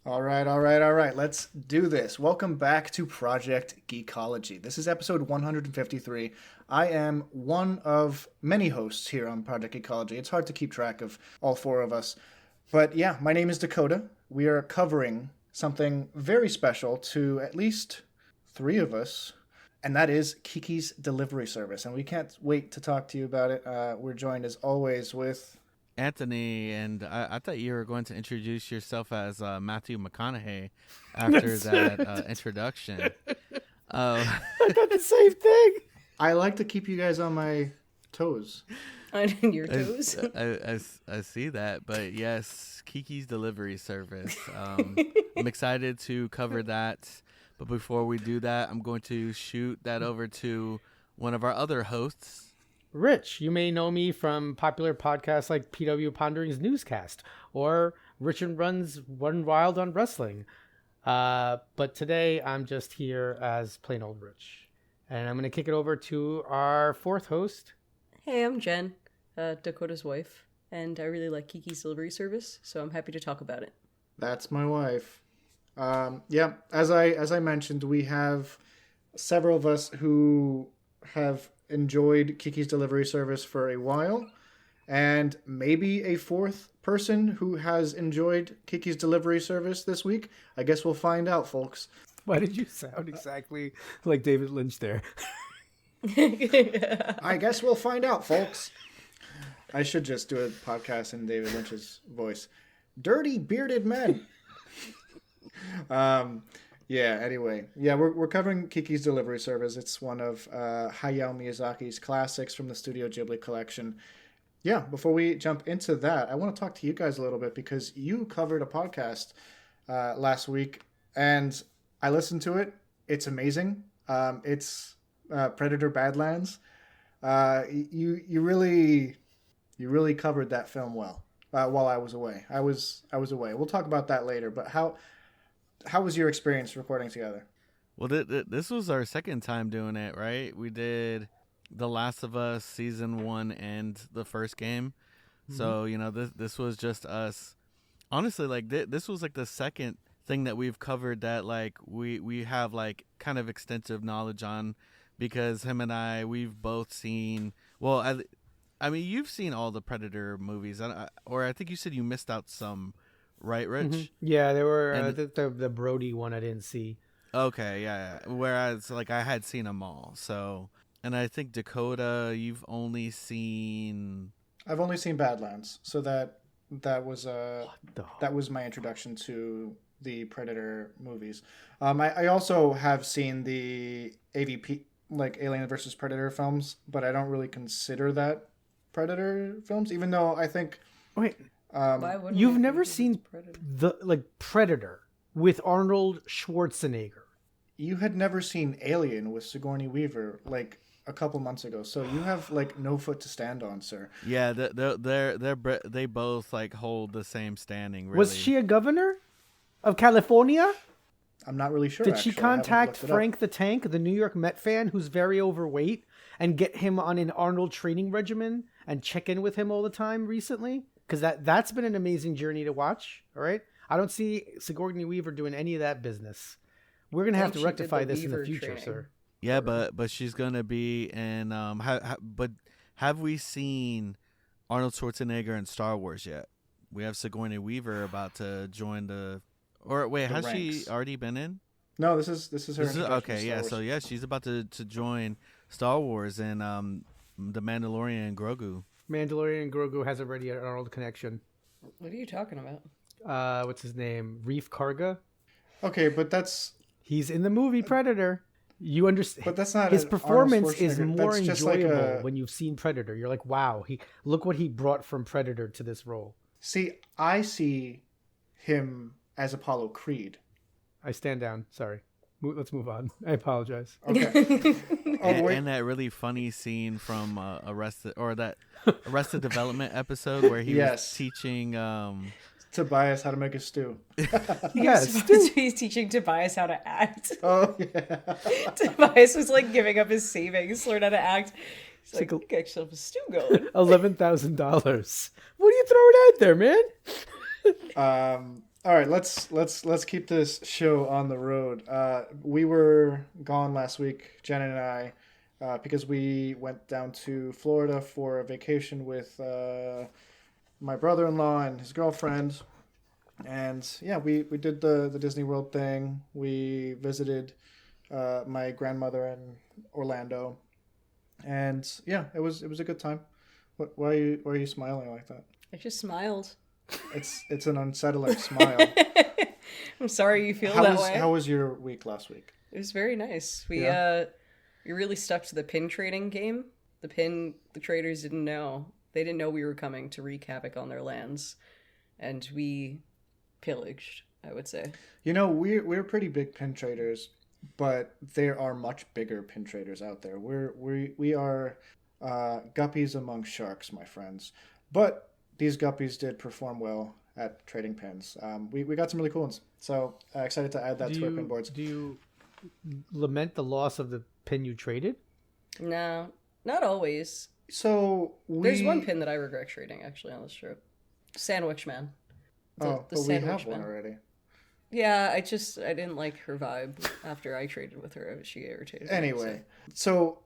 All right, all right, all right. Let's do this. Welcome back to Project Geekology. This is episode 153. I am one of many hosts here on Project Geekology. It's hard to keep track of all four of us. But yeah, my name is Dakota. We are covering something very special to at least three of us, and that is Kiki's delivery service. And we can't wait to talk to you about it. We're joined as always with Anthony, and I thought you were going to introduce yourself as Matthew McConaughey after that introduction. I thought the same thing. I like to keep you guys on my toes. On your toes? I see that, but yes, Kiki's delivery service. I'm excited to cover that, but before we do that, I'm going to shoot that over to one of our other hosts, Rich. You may know me from popular podcasts like PW Pondering's Newscast or Richard Runs Run Wild on Wrestling. But today I'm just here as plain old Rich. And I'm going to kick it over to our fourth host. Hey, I'm Jen, Dakota's wife, and I really like Kiki's delivery service, so I'm happy to talk about it. That's my wife. Yeah, as I mentioned, we have several of us who have enjoyed Kiki's delivery service for a while, and maybe a fourth person who has enjoyed Kiki's delivery service this week. I guess we'll find out, folks. Why did you sound exactly like David Lynch there? I guess we'll find out, folks. I should just do a podcast in David Lynch's voice. Dirty bearded men. Yeah, anyway. Yeah, we're covering Kiki's delivery service. It's one of Hayao Miyazaki's classics from the Studio Ghibli collection. Yeah, before we jump into that, I want to talk to you guys a little bit because you covered a podcast last week, and I listened to it. It's amazing. It's Predator Badlands. You really covered that film well while I was away. I was away. We'll talk about that later, but how was your experience recording together? Well, this was our second time doing it, right? We did The Last of Us season 1 and the first game. Mm-hmm. So, this was just us. Honestly, like this was like the second thing that we've covered that like we have like kind of extensive knowledge on, because him and we've both seen, well, I mean, you've seen all the Predator movies, or I think you said you missed out some. Right, Rich? Mm-hmm. Yeah, there were the Brody one I didn't see. Okay, yeah. Whereas, like, I had seen them all. So, and I think Dakota, you've only seen. I've only seen Badlands, so that was my introduction to the Predator movies. I also have seen the AVP, like Alien versus Predator films, but I don't really consider that Predator films, even though I think. Wait. You've never seen Predator with Arnold Schwarzenegger. You had never seen Alien with Sigourney Weaver like a couple months ago, so you have like no foot to stand on, sir. Yeah, they both like hold the same standing. Really. Was she a governor of California? I'm not really sure. Did she contact Frank the Tank, the New York Met fan who's very overweight, and get him on an Arnold training regimen and check in with him all the time recently? Because that's been an amazing journey to watch. All right, I don't see Sigourney Weaver doing any of that business. We're gonna have to rectify this in the future, training. Sir. Yeah, but she's gonna be in. But have we seen Arnold Schwarzenegger in Star Wars yet? We have Sigourney Weaver about to join Or wait, has ranks. She already been in? No, this is her. Okay, yeah. So yeah, she's about to join Star Wars and the Mandalorian and Grogu. Mandalorian and Grogu has already an Arnold connection. What are you talking about? What's his name? Reef Karga? Okay, but he's in the movie Predator. You understand? But that's not his performance is more that's enjoyable when you've seen Predator. You're like, wow, look what he brought from Predator to this role. See, I see him as Apollo Creed. I stand down. Sorry. Let's move on. I apologize. Okay. And that really funny scene from Arrested Development episode where he was teaching Tobias how to make a stew. Yes, he's teaching Tobias how to act. Oh yeah. Tobias was like giving up his savings to learn how to act. He's like, get yourself a stew going. $11,000. What are you throwing out there, man? All right, let's keep this show on the road. We were gone last week, Jen and I, because we went down to Florida for a vacation with my brother-in-law and his girlfriend. And yeah, we did the Disney World thing. We visited my grandmother in Orlando, and yeah, it was a good time. Why are you smiling like that? I just smiled. It's an unsettling smile. I'm sorry you feel that way. How was your week last week? It was very nice. We really stuck to the pin trading game. The traders didn't know. They didn't know we were coming to wreak havoc on their lands, and we pillaged, I would say. You know, we're pretty big pin traders, but there are much bigger pin traders out there. We are guppies among sharks, my friends. But these guppies did perform well at trading pins. We got some really cool ones. So excited to add that to our pin boards. Do you lament the loss of the pin you traded? No, not always. So there's one pin that I regret trading actually on this trip. Sandwich Man. But we have one already. Yeah, I didn't like her vibe after I traded with her. She irritated me. Anyway, so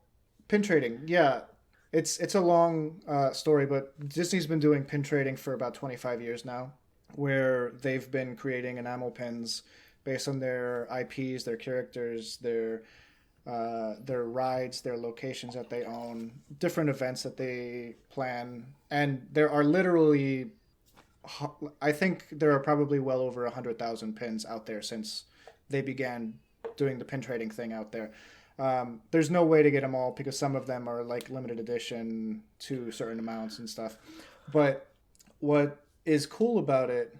pin trading, yeah. It's a long story, but Disney's been doing pin trading for about 25 years now, where they've been creating enamel pins based on their IPs, their characters, their rides, their locations that they own, different events that they plan. And there are literally, I think there are probably well over 100,000 pins out there since they began doing the pin trading thing out there. There's no way to get them all because some of them are like limited edition to certain amounts and stuff. But what is cool about it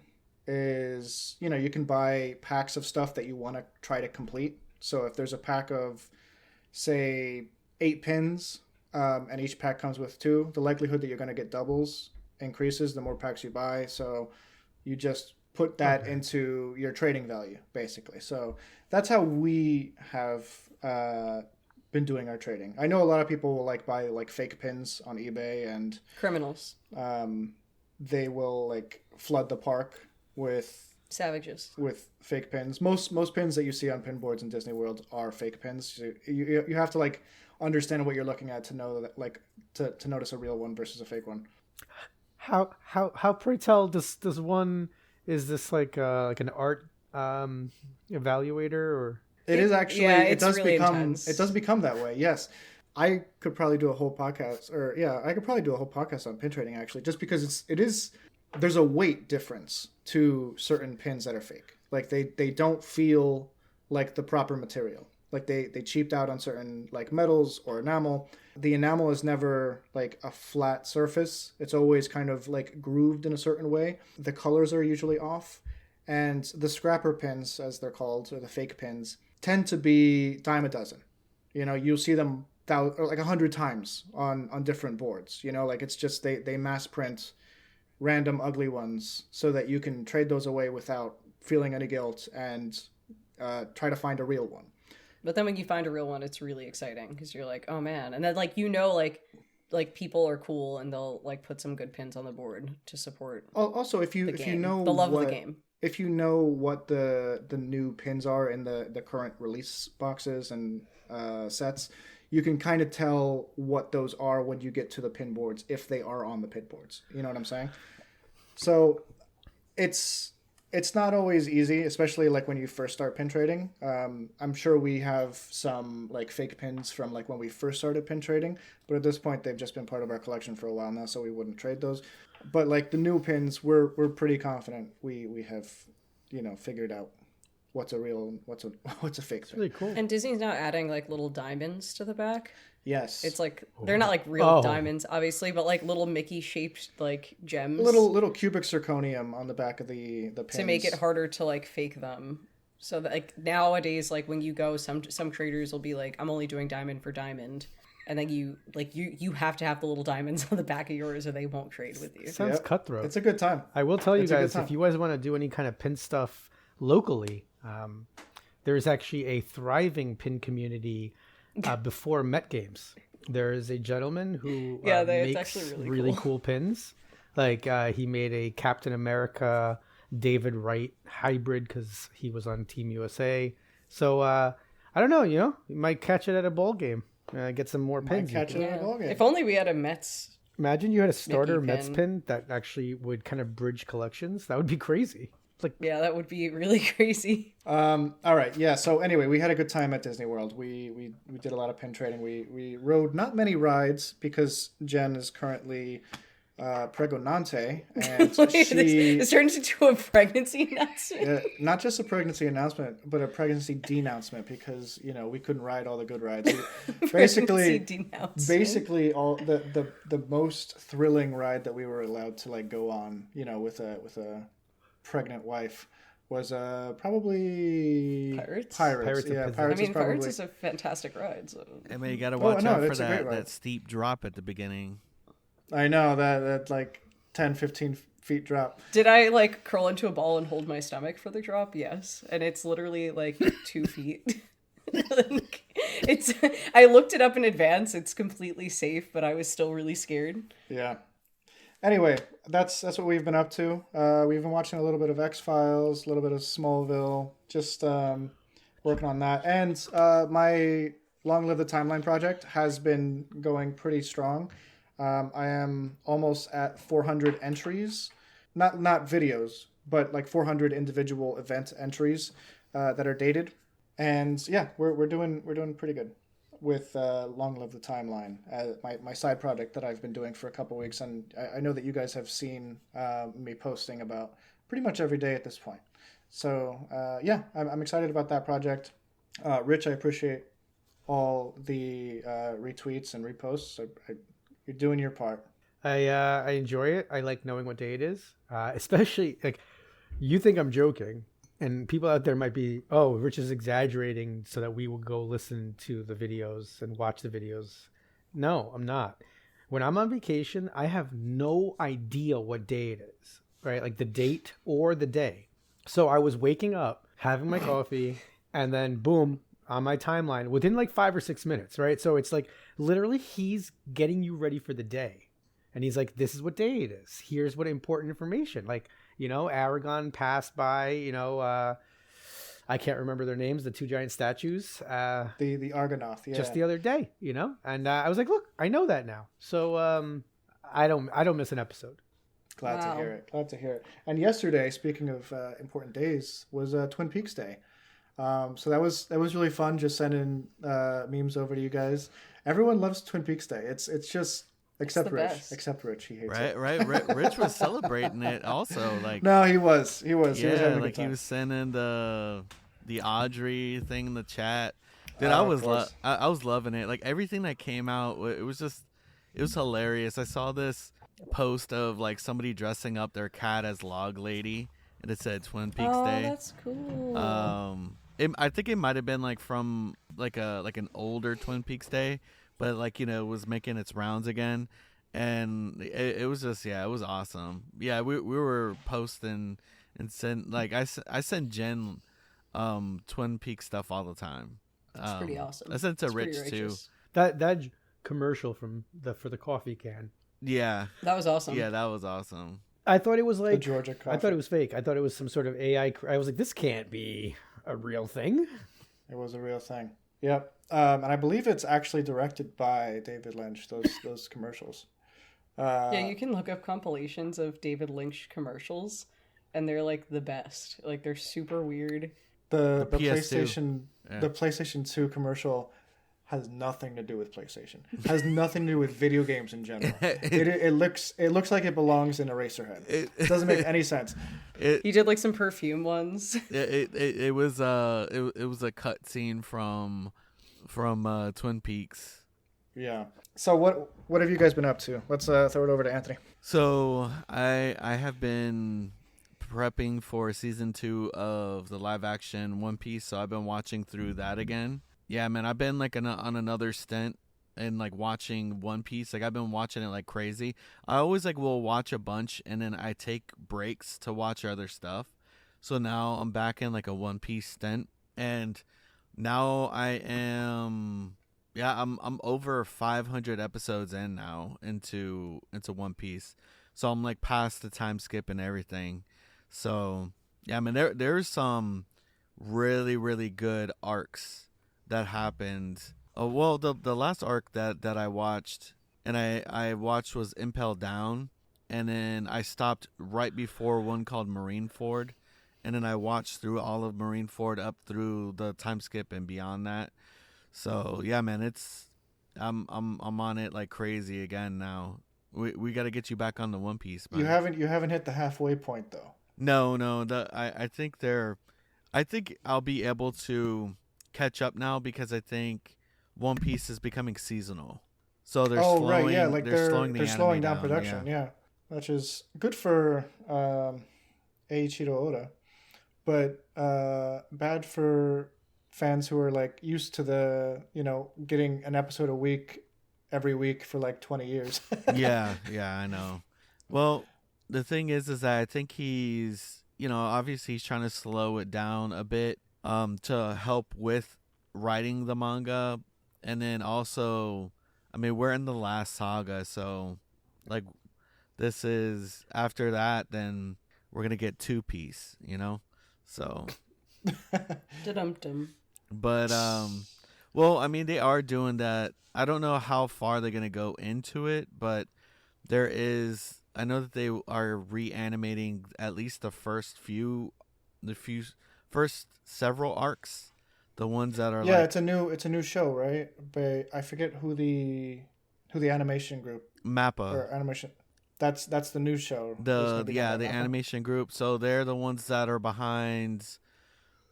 is, you know, you can buy packs of stuff that you want to try to complete. So if there's a pack of, say, 8 pins, and each pack comes with 2, the likelihood that you're going to get doubles increases the more packs you buy. So you just put that into your trading value, basically. So that's how we have been doing our trading. I know a lot of people will like buy like fake pins on eBay, and criminals. They will like flood the park with savages with fake pins. Most pins that you see on pin boards in Disney World are fake pins. You have to like understand what you're looking at to know that like to notice a real one versus a fake one. How pray tell does one, is this like an art evaluator or? It is actually. Yeah, it does really become. intense. It does become that way. Yes, I could probably do a whole podcast, I could probably do a whole podcast on pin trading actually, just because it is. There's a weight difference to certain pins that are fake. Like they don't feel like the proper material. Like they cheaped out on certain like metals or enamel. The enamel is never like a flat surface. It's always kind of like grooved in a certain way. The colors are usually off, and the scrapper pins, as they're called, or the fake pins, tend to be dime a dozen. You know, you'll see them like 100 times on different boards. You know, like it's just they mass print random ugly ones so that you can trade those away without feeling any guilt and try to find a real one. But then when you find a real one, it's really exciting because you're like, oh man. And then like, you know, like people are cool and they'll like put some good pins on the board to support. Also, if you know the love of the game. If you know what the new pins are in the current release boxes and sets, you can kind of tell what those are when you get to the pin boards, if they are on the pin boards. You know what I'm saying? So it's not always easy, especially like when you first start pin trading. I'm sure we have some like fake pins from like when we first started pin trading, but at this point they've just been part of our collection for a while now, so we wouldn't trade those. But like the new pins, we're pretty confident we have, you know, figured out what's a real and what's a fake pin. Really cool. And Disney's now adding like little diamonds to the back. Yes. It's like they're not like real diamonds, obviously, but like little Mickey shaped like gems. Little cubic zirconium on the back of the pins to make it harder to like fake them. So that like nowadays, like when you go, some traders will be like, I'm only doing diamond for diamond. And then you have to have the little diamonds on the back of yours or they won't trade with you. Sounds cutthroat. It's a good time. I will tell you guys, if you guys want to do any kind of pin stuff locally, there's actually a thriving pin community before Met games. There is a gentleman who makes actually really cool pins. Like he made a Captain America David Wright hybrid because he was on Team USA. So I don't know, you might catch it at a bowl game. Get some more pins. Catch it at a ball game. If only we had a Mets. Imagine you had a starter Mickey Mets pin that actually would kind of bridge collections. That would be crazy. Yeah, that would be really crazy. All right, yeah. So anyway, we had a good time at Disney World. We did a lot of pin trading. We rode not many rides because Jen is currently pregonante, and this turns into a pregnancy announcement. Not just a pregnancy announcement, but a pregnancy denouncement because we couldn't ride all the good rides. basically all the most thrilling ride that we were allowed to go on, with a pregnant wife was probably Pirates. Yeah, Pirates. Pirates is a fantastic ride. So. I mean, you got to watch out for that steep drop at the beginning. I know that 10, 15 feet drop. Did I curl into a ball and hold my stomach for the drop? Yes, and it's literally 2 feet. I looked it up in advance. It's completely safe, but I was still really scared. Yeah. Anyway, that's what we've been up to. We've been watching a little bit of X-Files, a little bit of Smallville, just working on that. And my Long Live the Timeline project has been going pretty strong. I am almost at 400 entries, not videos, but 400 individual event entries that are dated. And yeah, we're doing pretty good with Long Live the Timeline, my side project that I've been doing for a couple weeks, and I know that you guys have seen me posting about pretty much every day at this point. So yeah, I'm excited about that project. Rich, I appreciate all the retweets and reposts. You're doing your part. I enjoy it. I like knowing what day it is, especially you think I'm joking. And people out there might be, oh, Rich is exaggerating so that we will go listen to the videos and watch the videos. No, I'm not. When I'm on vacation, I have no idea what day it is, right? The date or the day. So I was waking up, having my coffee, and then boom, on my timeline within 5 or 6 minutes, right? So it's literally he's getting you ready for the day. And he's like, this is what day it is. Here's what important information. Aragon passed by, I can't remember their names, the 2 giant statues. The Argonath, yeah. Just the other day, And I was like, look, I know that now. So I don't miss an episode. Glad to hear it. And yesterday, speaking of important days, was Twin Peaks Day. So that was really fun, just sending memes over to you guys. Everyone loves Twin Peaks Day. It's just... Except Rich, he hates it. Right. Rich was celebrating it also. No, he was. He was Yeah, having a good time. He was sending the Audrey thing in the chat. Dude, I was loving it. Everything that came out, it was hilarious. I saw this post of somebody dressing up their cat as Log Lady, and it said Twin Peaks Day. Oh, that's cool. I think it might have been from an older Twin Peaks Day. But it was making its rounds again, and it was just it was awesome. Yeah, we were posting and send I send Jen Twin Peaks stuff all the time. That's pretty awesome. I sent to Rich too. That commercial for the coffee can. Yeah, that was awesome. Yeah, that was awesome. I thought it was the Georgia coffee. I thought it was fake. I thought it was some sort of AI. I was like, this can't be a real thing. It was a real thing. Yep. And I believe it's actually directed by David Lynch, those commercials. Yeah, you can look up compilations of David Lynch commercials, and they're the best. They're super weird. The PlayStation the PlayStation 2 commercial has nothing to do with PlayStation. Has nothing to do with video games in general. It looks like it belongs in Eraserhead. It doesn't make any sense. He did some perfume ones. It was a cut scene from Twin Peaks. Yeah. So what have you guys been up to? Let's throw it over to Anthony. So I have been prepping for season 2 of the live action One Piece. So I've been watching through that again. Yeah, man, I've been on another stint and watching One Piece. I've been watching it like crazy. I always will watch a bunch and then I take breaks to watch other stuff. So now I'm back in a One Piece stint, and now I am I'm over 500 episodes in now into One Piece. So I'm past the time skip and everything. So yeah, I mean there's some really really good arcs that happened. Oh well, the last arc that I watched and I watched was Impel Down, and then I stopped right before one called Marineford, and then I watched through all of Marineford up through the time skip and beyond that. So yeah, man, I'm on it like crazy again now. We got to get you back on the One Piece, man. You haven't hit the halfway point though. No. I think I'll be able to catch up now because I think One Piece is becoming seasonal. So they're slowing. Right, yeah, like they're slowing they're slowing down production, yeah, which is good for Eiichiro Oda, but bad for fans who are like used to the getting an episode a week every week for like 20 years. yeah, I know. Well, the thing is that I think he's obviously he's trying to slow it down a bit to help with writing the manga, and then also, I mean, we're in the last saga, so like this is after that, then we're gonna get Two Piece, so. Da-dum-dum. But well, I mean, they are doing that. I don't know how far they're gonna go into it, but I know that they are reanimating at least the first several arcs, the ones that are it's a new show, right? But I forget who the animation group Mappa or animation. That's the new show. The animation group. So they're the ones that are behind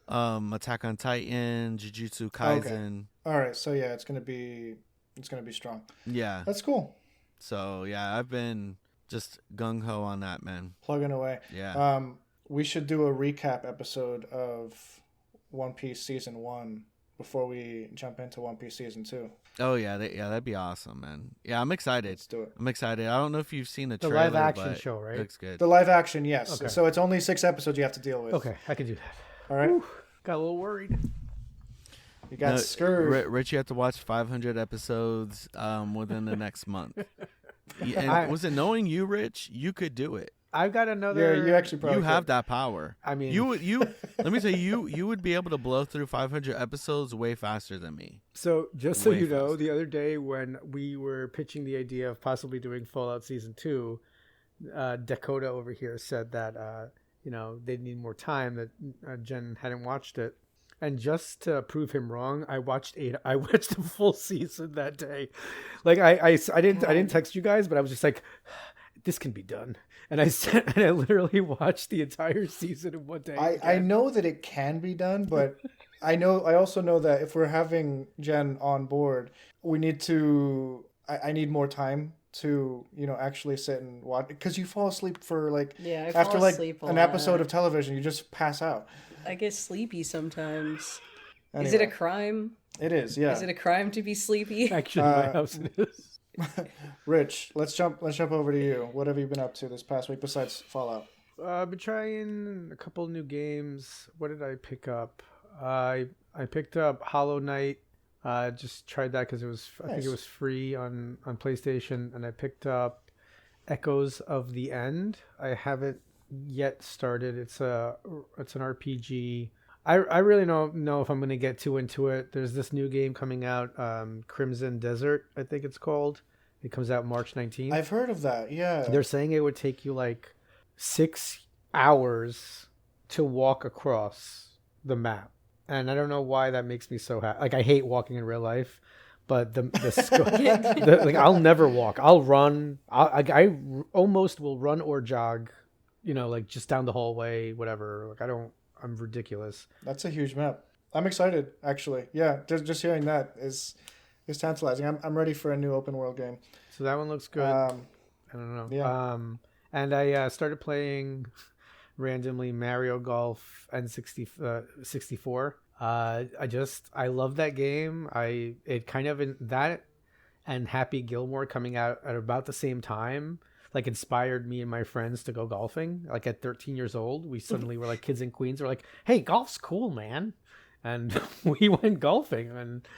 Attack on Titan, Jujutsu Kaisen. Okay. All right, so yeah, it's gonna be strong. Yeah, that's cool. So yeah, I've been just gung ho on that, man. Plugging away. Yeah. We should do a recap episode of One Piece season 1 before we jump into One Piece season 2. Oh yeah, that'd be awesome, man. Yeah, I'm excited. Let's do it. I'm excited. I don't know if you've seen the trailer, live action show, right? It looks good. The live action, yes. Okay. So it's only 6 episodes you have to deal with. Okay, I can do that. All right. Whew, got a little worried. You got scared. Rich, you have to watch 500 episodes within the next month. And was it knowing you, Rich? You could do it. I've got another. Yeah, you actually probably have that power. I mean, you let me tell you would be able to blow through 500 episodes way faster than me. So just so you know, the other day when we were pitching the idea of possibly doing Fallout Season 2, Dakota over here said that they need more time, that Jen hadn't watched it. And just to prove him wrong, I watched the full season that day. Like I didn't text you guys, but I was just like, this can be done. And I literally watched the entire season in one day. I know that it can be done, but I also know that if we're having Jen on board, we need to. I need more time to actually sit and watch, because you fall asleep for after an episode of television, you just pass out. I get sleepy sometimes. Anyway. Is it a crime? It is, yeah. Is it a crime to be sleepy? Actually, my house is. Rich, let's jump over to you. What have you been up to this past week besides Fallout? I've been trying a couple new games. What did I pick up? I picked up Hollow Knight. Just tried that because I think it was free on PlayStation, and I picked up Echoes of the End. I haven't yet started. It's an RPG. I really don't know if I'm going to get too into it. There's this new game coming out, Crimson Desert, I think it's called. It comes out March 19th. I've heard of that, yeah. They're saying it would take you like 6 hours to walk across the map. And I don't know why that makes me so happy. Like, I hate walking in real life, but I'll never walk. I'll run. I almost will run or jog, just down the hallway, whatever. I'm ridiculous. That's a huge map. I'm excited, actually. Yeah, just hearing that is tantalizing. I'm ready for a new open world game. So that one looks good. I don't know. Yeah. And I started playing randomly Mario Golf N64. I love that game. It kind of that and Happy Gilmore coming out at about the same time, like, inspired me and my friends to go golfing. Like, at 13 years old, we suddenly were like kids and queens. We're like, hey, golf's cool, man. And we went golfing. And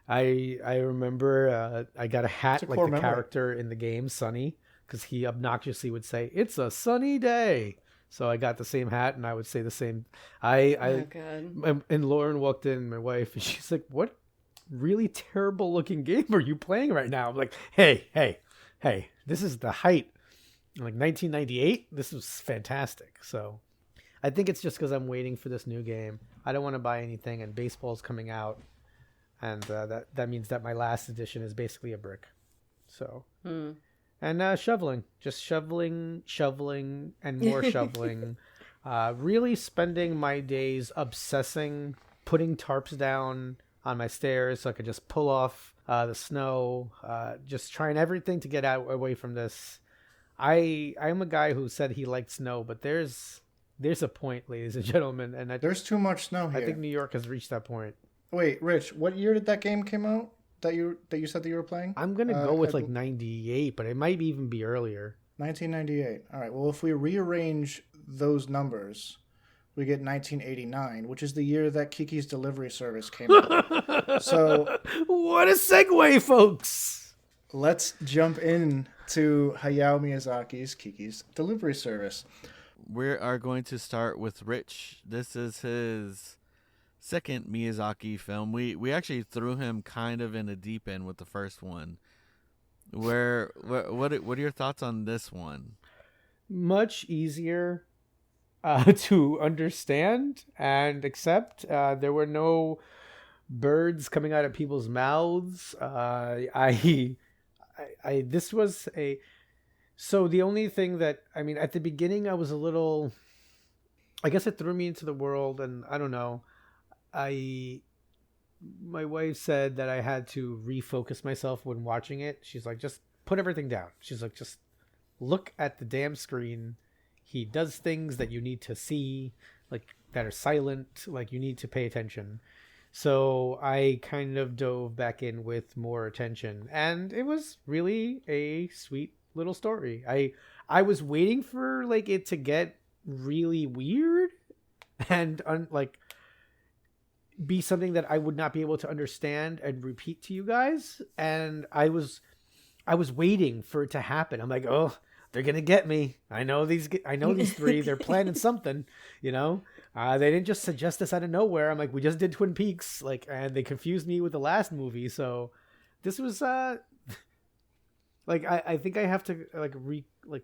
I remember I got a hat like the character in the game, Sunny, because he obnoxiously would say, it's a sunny day. So I got the same hat, and I would say the same. Oh God. And Lauren walked in, my wife, and she's like, "What really terrible looking game are you playing right now?" I'm like, "Hey, this is the height, like 1998. This was fantastic." So I think it's just because I'm waiting for this new game. I don't want to buy anything, and baseball's coming out, and that means that my last edition is basically a brick. So. And shoveling, just shoveling, and more shoveling. Really spending my days obsessing, putting tarps down on my stairs so I could just pull off the snow. Just trying everything to get out away from this. I'm a guy who said he liked snow, but there's a point, ladies and gentlemen, and there's too much snow here. I think New York has reached that point. Wait, Rich, what year did that game came out? That you said that you were playing? I'm gonna go with like 98, but it might even be earlier. 1998. All right. Well, if we rearrange those numbers, we get 1989, which is the year that Kiki's Delivery Service came out. So, what a segue, folks! Let's jump in to Hayao Miyazaki's Kiki's Delivery Service. We are going to start with Rich. This is his second Miyazaki film. We actually threw him kind of in a deep end with the first one. What are your thoughts on this one? Much easier to understand and accept. There were no birds coming out of people's mouths. This was a. So the only thing that, I mean, at the beginning I was a little. I guess it threw me into the world, and I don't know. My wife said that I had to refocus myself when watching it. She's like, just put everything down. She's like, just look at the damn screen. He does things that you need to see, like that are silent, like you need to pay attention. So I kind of dove back in with more attention, and it was really a sweet little story. I was waiting for like it to get really weird and be something that I would not be able to understand and repeat to you guys, and I was waiting for it to happen. I'm like, oh, they're gonna get me. I know these three. They're planning something, you know. They didn't just suggest this out of nowhere. I'm like, we just did Twin Peaks, like, and they confused me with the last movie. So this was like I think I have to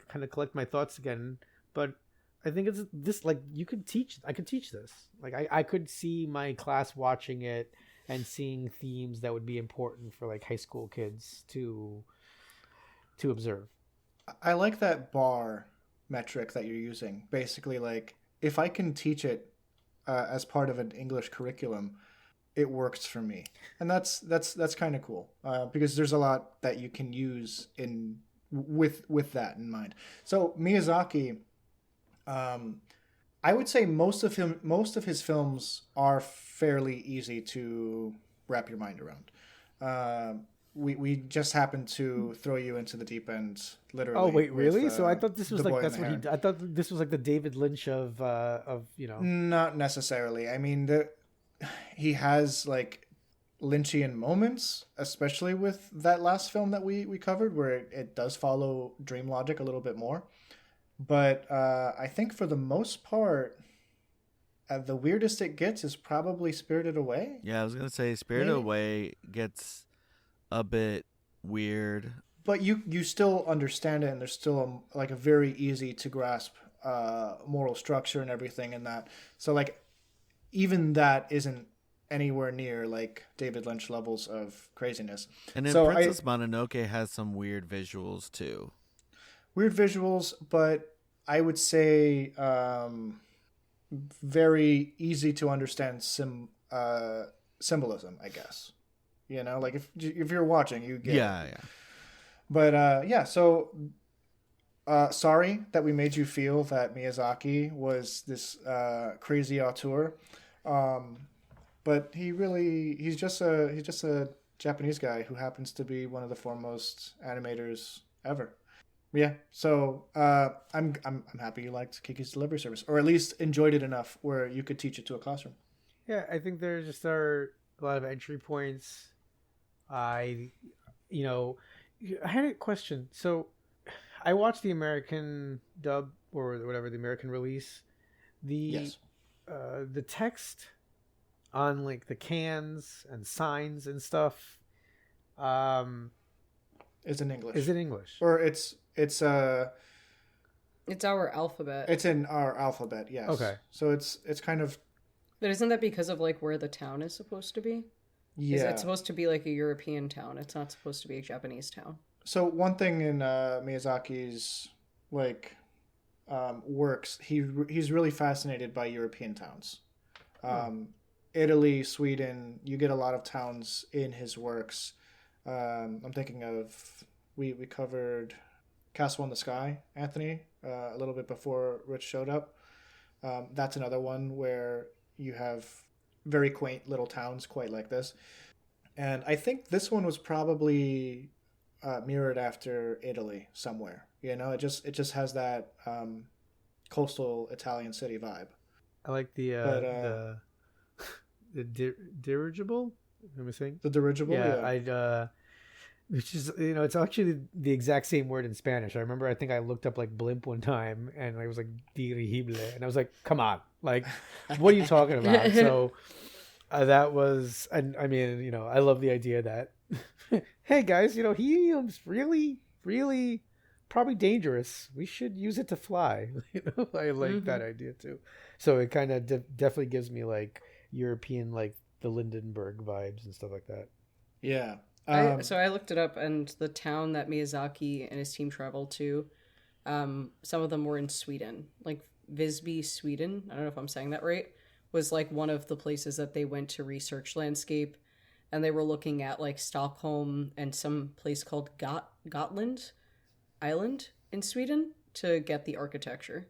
kind of collect my thoughts again, but I think it's this, like, I could teach this. Like, I could see my class watching it and seeing themes that would be important for, like, high school kids to observe. I like that bar metric that you're using. Basically, like, if I can teach it as part of an English curriculum, it works for me. And that's kind of cool because there's a lot that you can use with that in mind. So Miyazaki... I would say most of his films are fairly easy to wrap your mind around. We just happened to throw you into the deep end, literally. Oh wait, really? So I thought this was like I thought this was like the David Lynch of you know. Not necessarily. I mean, he has like Lynchian moments, especially with that last film that we covered, where it does follow dream logic a little bit more. But I think for the most part, the weirdest it gets is probably Spirited Away. Yeah, I was gonna say Spirited Away gets a bit weird, but you still understand it, and there's still a very easy to grasp moral structure and everything in that. So like, even that isn't anywhere near like David Lynch levels of craziness. And then Princess Mononoke has some weird visuals too. Weird visuals, but I would say very easy to understand symbolism, I guess. You know, like if you're watching, you get it. Yeah. But so sorry that we made you feel that Miyazaki was this crazy auteur. But he's just a Japanese guy who happens to be one of the foremost animators ever. Yeah, so I'm happy you liked Kiki's Delivery Service, or at least enjoyed it enough where you could teach it to a classroom. Yeah, I think there just are a lot of entry points. I had a question. So I watched the American dub or whatever the American release, Yes. The text on like the cans and signs and stuff, Is in English. is in English. Or it's It's our alphabet. It's in our alphabet, yes. Okay. So it's kind of But isn't that because of like where the town is supposed to be? yeah. Is it supposed to be like a European town? It's not supposed to be a Japanese town. So one thing in Miyazaki's like works, he's really fascinated by European towns. Italy, Sweden, you get a lot of towns in his works. I'm thinking of we covered Castle in the Sky, Anthony, a little bit before Rich showed up. That's another one where you have very quaint little towns quite like this. And I think this one was probably mirrored after Italy somewhere. You know, it just has that coastal Italian city vibe. I like the dirigible. Am I saying? The dirigible, yeah. Which is, it's actually the exact same word in Spanish. I remember, I think I looked up like blimp one time, and I was like dirigible, and I was like, come on, like, what are you talking about? So that was, and I mean, I love the idea that, hey guys, helium's really, really probably dangerous. We should use it to fly. I like that idea too. So it kind of definitely gives me like European, like the Lindenberg vibes and stuff like that. Yeah. So I looked it up, and the town that Miyazaki and his team traveled to, some of them were in Sweden. Like Visby, Sweden, I don't know if I'm saying that right, was like one of the places that they went to research landscape, and they were looking at like Stockholm and some place called Gotland Island in Sweden to get the architecture.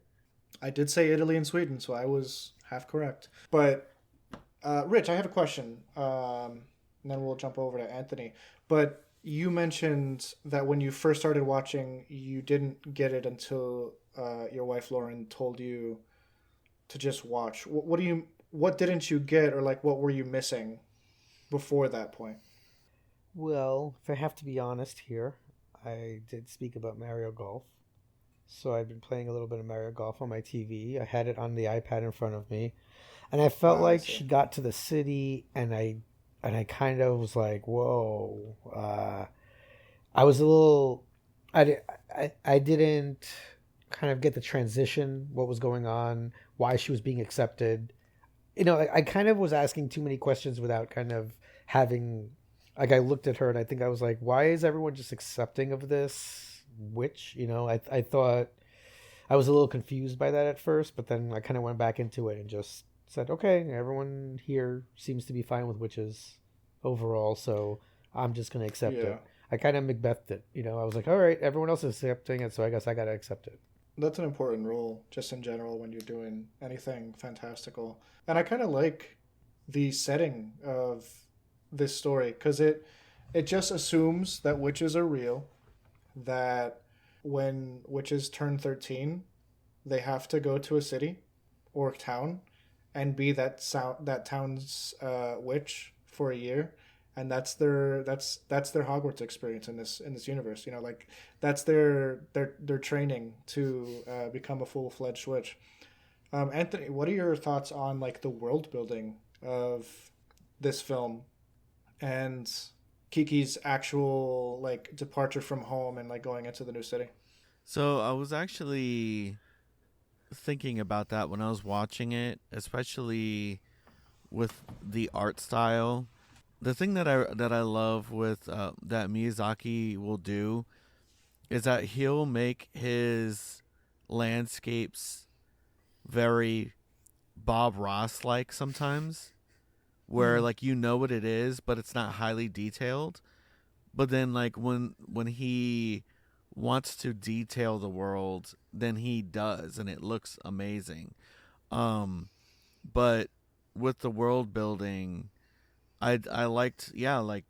I did say Italy and Sweden, so I was half correct. But Rich, I have a question. And then we'll jump over to Anthony. But you mentioned that when you first started watching, you didn't get it until your wife Lauren told you to just watch. What didn't you get, or like what were you missing before that point? Well, if I have to be honest here, I did speak about Mario Golf. So I've been playing a little bit of Mario Golf on my TV. I had it on the iPad in front of me. And I felt like she got to the city, and I kind of was like, whoa. I was a little... I didn't kind of get the transition, what was going on, why she was being accepted. I kind of was asking too many questions without kind of having... Like, I looked at her, and I think I was like, why is everyone just accepting of this witch? I thought... I was a little confused by that at first, but then I kind of went back into it and just said, okay, everyone here seems to be fine with witches overall, so I'm just going to accept it. I kind of Macbethed it. I was like, all right, everyone else is accepting it, so I guess I got to accept it. That's an important rule, just in general, when you're doing anything fantastical. And I kind of like the setting of this story, because it just assumes that witches are real, that when witches turn 13, they have to go to a city or town and be that town's witch for a year, and that's their Hogwarts experience in this universe. Like that's their training to become a full-fledged witch. Anthony, what are your thoughts on like the world building of this film and Kiki's actual like departure from home and like going into the new city? So I was actually thinking about that when I was watching it, especially with the art style. The thing that I love with that Miyazaki will do is that he'll make his landscapes very Bob Ross like sometimes, where like what it is, but it's not highly detailed. But then like when he wants to detail the world, then he does, and it looks amazing. But with the world building, I liked, like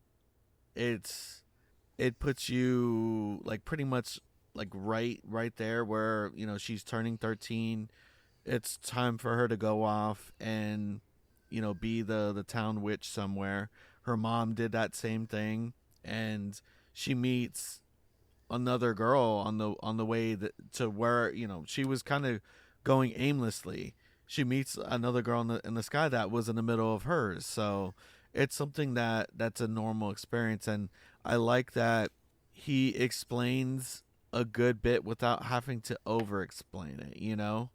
it puts you like pretty much like right there where she's turning 13. It's time for her to go off and be the town witch somewhere. Her mom did that same thing, and she meets another girl on the way to where, you know, she was kind of going aimlessly. She meets another girl in the sky that was in the middle of hers. So it's something that's a normal experience, and I like that he explains a good bit without having to over explain it, you know?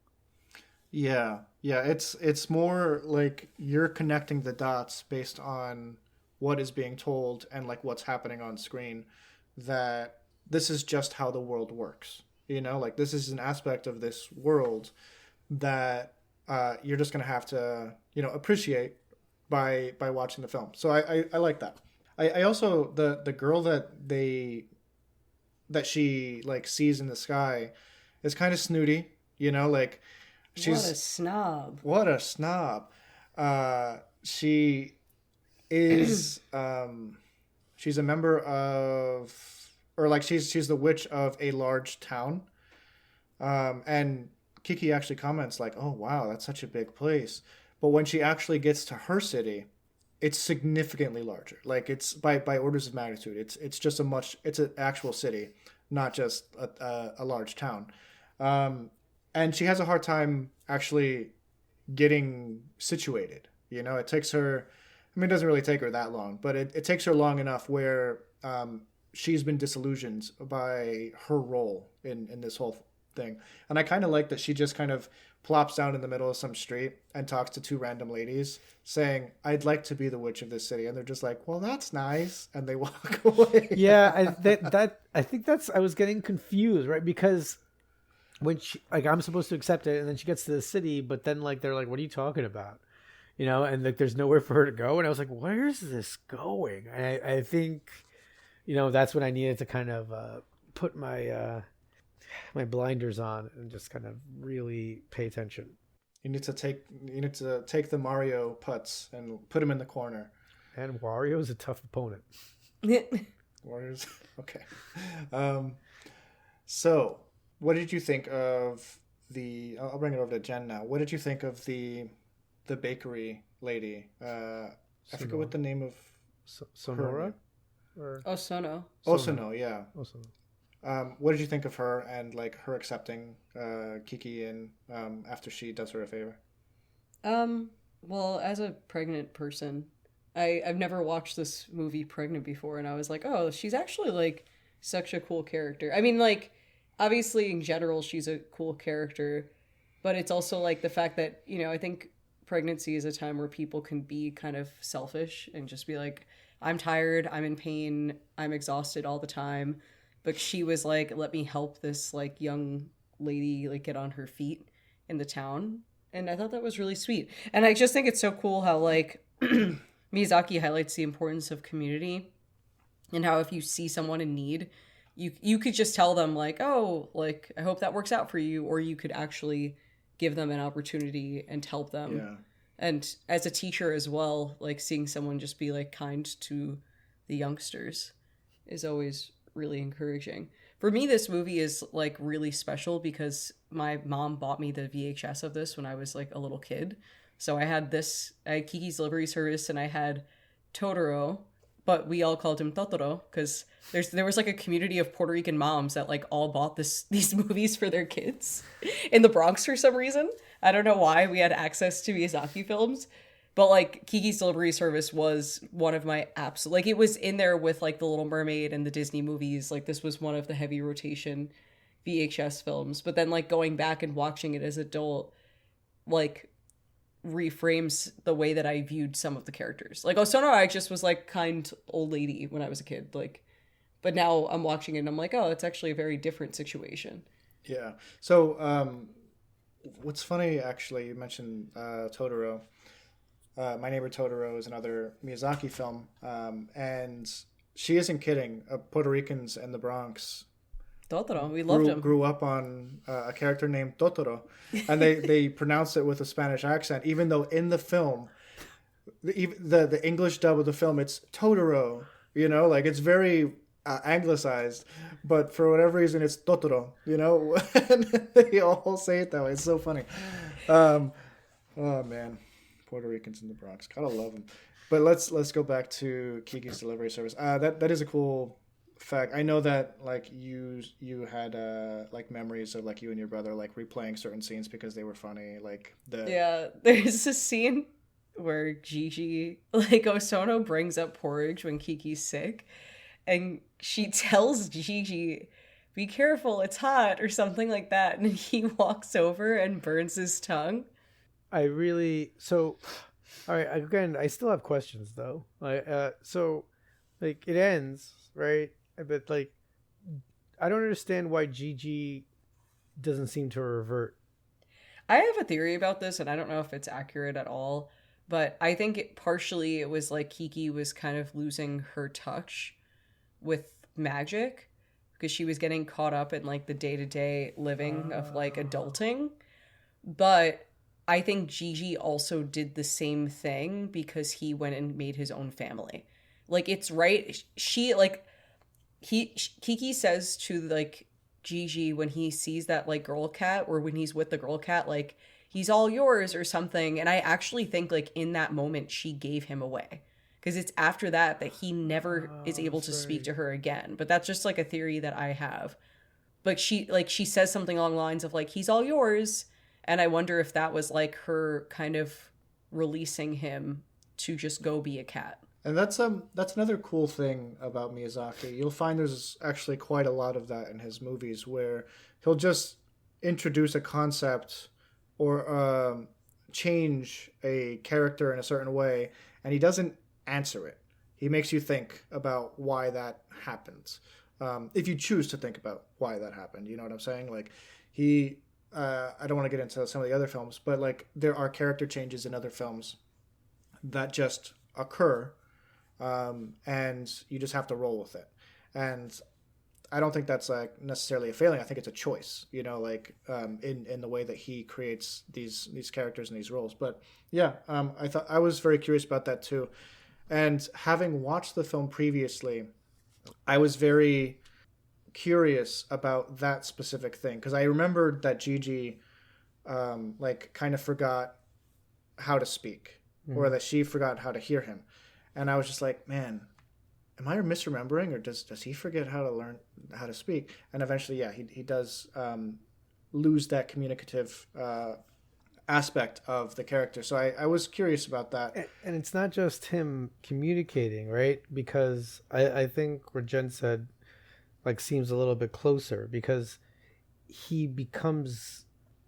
Yeah, yeah. It's more like you're connecting the dots based on what is being told and like what's happening on screen. That this is just how the world works. You know, like this is an aspect of this world that you're just gonna have to, you know, appreciate by watching the film. So I like that. I also the girl that she like sees in the sky is kind of snooty. You know, like she's what a snob. What a snob. She is she's a member of, or like she's the witch of a large town. And Kiki actually comments like, "Oh wow, that's such a big place." But when she actually gets to her city, it's significantly larger. Like it's by orders of magnitude. It's just it's an actual city, not just a large town. And she has a hard time actually getting situated. You know, it takes her, I mean, it doesn't really take her that long, but it takes her long enough where she's been disillusioned by her role in this whole thing. And I kind of like that she just kind of plops down in the middle of some street and talks to two random ladies saying, "I'd like to be the witch of this city." And they're just like, "Well, that's nice." And they walk away. Yeah, I think that's, I was getting confused, right? Because when she, like, I'm supposed to accept it, and then she gets to the city, but then like they're like, "What are you talking about?" You know, and like there's nowhere for her to go, and I was like, "Where's this going?" And I think, you know, that's when I needed to kind of put my my blinders on and just kind of really pay attention. You need to take the Mario putts and put them in the corner. And Wario's a tough opponent. Warriors, okay. So, what did you think of the? I'll bring it over to Jen now. What did you think of the bakery lady? I forget what the name of Sonora or Osono. Osono, yeah. Osono. What did you think of her and like her accepting Kiki in after she does her a favor? Well, as a pregnant person, I've never watched this movie pregnant before, and I was like, oh, she's actually like such a cool character. I mean, like, obviously in general she's a cool character, but it's also like the fact that, you know, I think pregnancy is a time where people can be kind of selfish and just be like, I'm tired, I'm in pain, I'm exhausted all the time. But she was like, let me help this like young lady like get on her feet in the town. And I thought that was really sweet. And I just think it's so cool how like Miyazaki highlights the importance of community, and how if you see someone in need, you could just tell them like, oh, like I hope that works out for you, or you could actually give them an opportunity and help them. Yeah. And as a teacher as well, like seeing someone just be like kind to the youngsters is always really encouraging. For me, this movie is like really special because my mom bought me the VHS of this when I was like a little kid. So I had Kiki's Delivery Service, and I had Totoro, but we all called him Totoro because there was like a community of Puerto Rican moms that like all bought these movies for their kids in the Bronx for some reason. I don't know why we had access to Miyazaki films. But, like, Kiki's Delivery Service was one of my absolute... Like, it was in there with, like, The Little Mermaid and the Disney movies. Like, this was one of the heavy rotation VHS films. But then, like, going back and watching it as an adult, like, reframes the way that I viewed some of the characters. Like, Osono, I just was, like, kind old lady when I was a kid. Like, but now I'm watching it and I'm like, oh, it's actually a very different situation. Yeah. So, what's funny, actually, you mentioned Totoro. My Neighbor Totoro is another Miyazaki film, and she isn't kidding. Puerto Ricans in the Bronx Totoro, we loved him. Grew up on a character named Totoro, and they pronounce it with a Spanish accent, even though in the film, the English dub of the film, it's Totoro. You know, like it's very anglicized, but for whatever reason, it's Totoro. You know, and they all say it that way. It's so funny. Oh man. Puerto Ricans in the Bronx, gotta love them. But let's go back to Kiki's Delivery Service. That is a cool fact, I know that like you had like memories of like you and your brother like replaying certain scenes because they were funny. Like Yeah, there's a scene where Gigi, like Osono brings up porridge when Kiki's sick, and she tells Gigi, "Be careful, it's hot," or something like that, and he walks over and burns his tongue. All right, again, I still have questions though. So like it ends, right? But like I don't understand why Gigi doesn't seem to revert. I have a theory about this, and I don't know if it's accurate at all, but I think partially it was like Kiki was kind of losing her touch with magic because she was getting caught up in like the day-to-day living of like adulting. But I think Gigi also did the same thing because he went and made his own family. Like it's right. Kiki says to like Gigi when he sees that like girl cat, or when he's with the girl cat, like he's all yours or something. And I actually think like in that moment she gave him away, because it's after that he never is able to speak to her again. But that's just like a theory that I have. But she says something along the lines of like he's all yours, and I wonder if that was like her kind of releasing him to just go be a cat. And that's another cool thing about Miyazaki. You'll find there's actually quite a lot of that in his movies, where he'll just introduce a concept or change a character in a certain way, and he doesn't answer it. He makes you think about why that happens. If you choose to think about why that happened, you know what I'm saying? Like I don't want to get into some of the other films, but like there are character changes in other films that just occur. And you just have to roll with it. And I don't think that's like necessarily a failing. I think it's a choice, you know, like in the way that he creates these characters and these roles. But yeah, I was very curious about that too. And having watched the film previously, I was very curious about that specific thing, because I remembered that Gigi like kind of forgot how to speak, or that she forgot how to hear him. And I was just like, man, am I misremembering, or does he forget how to learn how to speak? And eventually, yeah, he does lose that communicative aspect of the character. So I was curious about that. And it's not just him communicating, right? Because I think what Jen said like seems a little bit closer, because he becomes,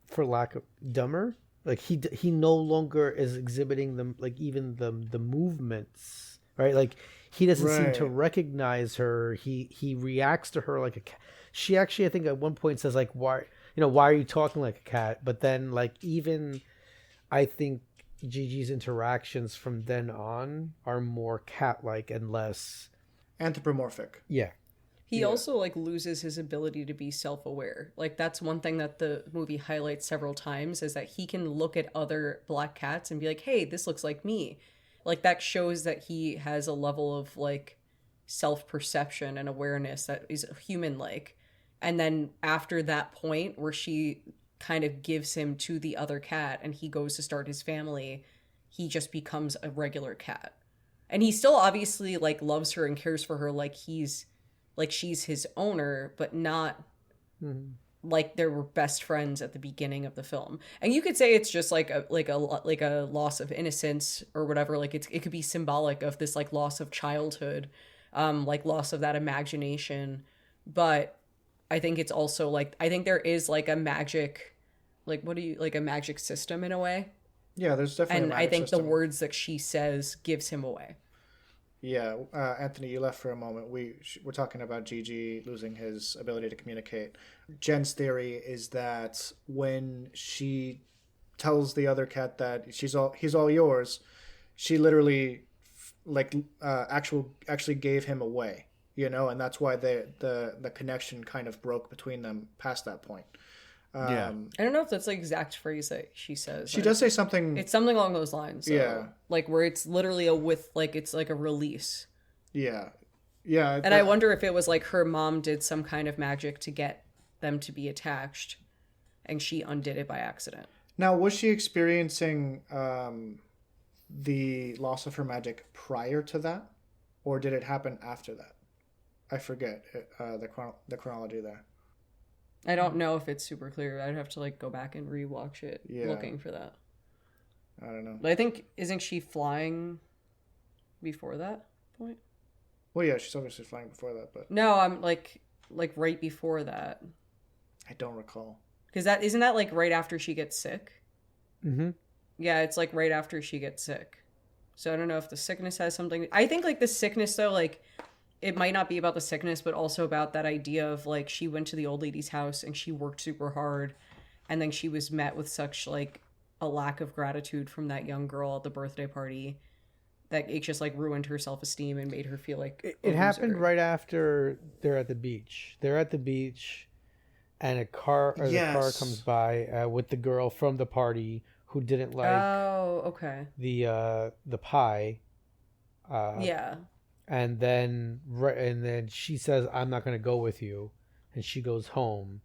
for lack of dumber. Like he no longer is exhibiting them, like even the movements, right? Like he doesn't seem to recognize her. He reacts to her like a cat. She actually, I think at one point says like, why are you talking like a cat? But then like even I think Gigi's interactions from then on are more cat-like and less anthropomorphic. Yeah. He also like loses his ability to be self-aware. Like that's one thing that the movie highlights several times, is that he can look at other black cats and be like, hey, this looks like me. Like that shows that he has a level of like self-perception and awareness that is human-like. And then after that point where she kind of gives him to the other cat and he goes to start his family, he just becomes a regular cat. And he still obviously like loves her and cares for her like she's his owner, but not like they were best friends at the beginning of the film. And you could say it's just like a loss of innocence or whatever. Like it could be symbolic of this like loss of childhood, like loss of that imagination. But I think it's also like, I think there is like a magic, like a magic system in a way. Yeah, there's definitely. And a magic I think system. the words that she says gives him away. Yeah, Anthony, you left for a moment. We're talking about Gigi losing his ability to communicate. Jen's theory is that when she tells the other cat that he's all yours, she literally actually gave him away, you know, and that's why the connection kind of broke between them past that point. Yeah. I don't know if that's the exact phrase that she says. She does say something. It's something along those lines. So, yeah. Like where it's literally it's like a release. Yeah. Yeah. And I wonder if it was like her mom did some kind of magic to get them to be attached and she undid it by accident. Now, was she experiencing the loss of her magic prior to that? Or did it happen after that? I forget the chronology there. I don't know if it's super clear. I'd have to like go back and rewatch it, Yeah. looking for that. I don't know. But I think isn't she flying before that point? Well, yeah, she's obviously flying before that, but No, I'm like right before that. I don't recall. Because that isn't that like right after she gets sick. Mm-hmm. Yeah, it's like right after she gets sick. So I don't know if the sickness has something. I think like the sickness though, like it might not be about the sickness, but also about that idea of like she went to the old lady's house and she worked super hard, and then she was met with such like a lack of gratitude from that young girl at the birthday party that it just like ruined her self-esteem and made her feel like It happened right after they're at the beach. They're at the beach, and the car comes by with the girl from the party who didn't like the pie. Yeah. And then she says, "I'm not going to go with you," and she goes home,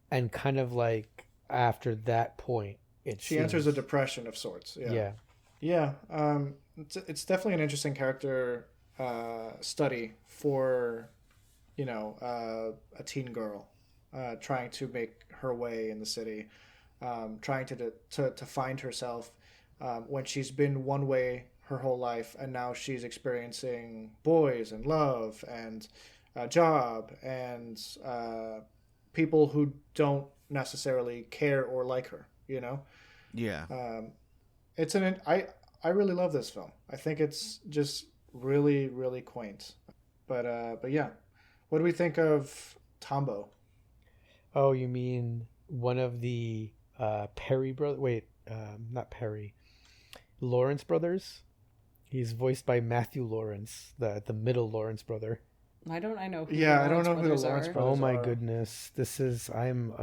and kind of like after that point, she enters a depression of sorts. Yeah. It's definitely an interesting character study for a teen girl trying to make her way in the city, trying to find herself when she's been one way her whole life, and now she's experiencing boys and love and a job and people who don't necessarily care or like her. Yeah. I really love this film. I think it's just really, really quaint. But yeah, what do we think of Tombo? Oh, you mean one of the Perry brothers? Wait, not Perry. Lawrence brothers. He's voiced by Matthew Lawrence, the middle Lawrence brother. I don't know who I don't know who the Lawrence brothers are. Oh my goodness, this is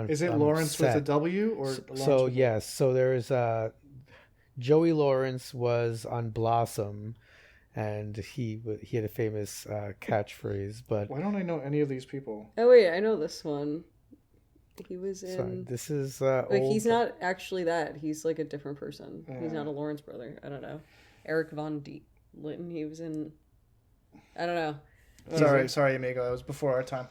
Is it Lawrence upset. with a W or Lawrence so with yes? So there's Joey Lawrence was on Blossom, and he had a famous catchphrase. But why don't I know any of these people? Oh wait, I know this one. He was in. Sorry, this is like old. He's not actually that. He's like a different person. He's not a Lawrence brother. I don't know. Eric Von Dietlen. He was in. I don't know. Sorry, amigo. That was before our time.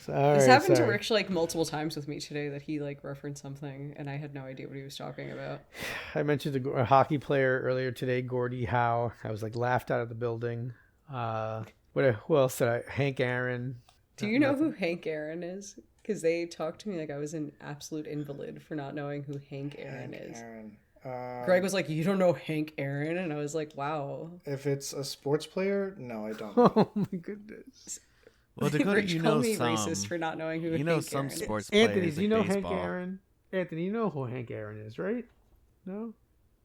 This happened to Rich like multiple times with me today that he like referenced something and I had no idea what he was talking about. I mentioned a hockey player earlier today, Gordie Howe. I was like laughed out of the building. Who else did I? Hank Aaron. Do you know who Hank Aaron is? Because they talked to me like I was an absolute invalid for not knowing who Hank Aaron is. Greg was like, "You don't know Hank Aaron?" And I was like, "Wow." If it's a sports player, no, I don't. Oh my goodness. Well, Dakota, Rich you called know me some. racist for not knowing who You know Hank some Aaron sports is. players. Anthony, do you like know baseball. Hank Aaron? Anthony, you know who Hank Aaron is, right? No?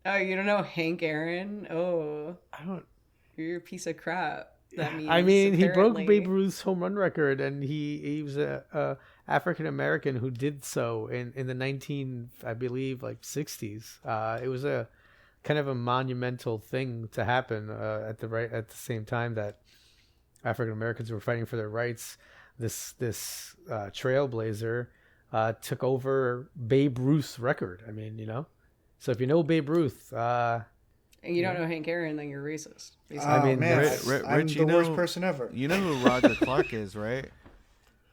Oh, you don't know Hank Aaron? Oh, I don't. you're a piece of crap. That means. I mean, he broke apparently- Babe Ruth's home run record, and he was a African American who did so in the 60s. It was a kind of a monumental thing to happen at the same time that African Americans were fighting for their rights. This trailblazer took over Babe Ruth's record. I mean, so if you know Babe Ruth, and you don't know Hank Aaron, then you're racist. I mean, man, I'm Rich, the worst person ever. You know who Roger Clark is, right?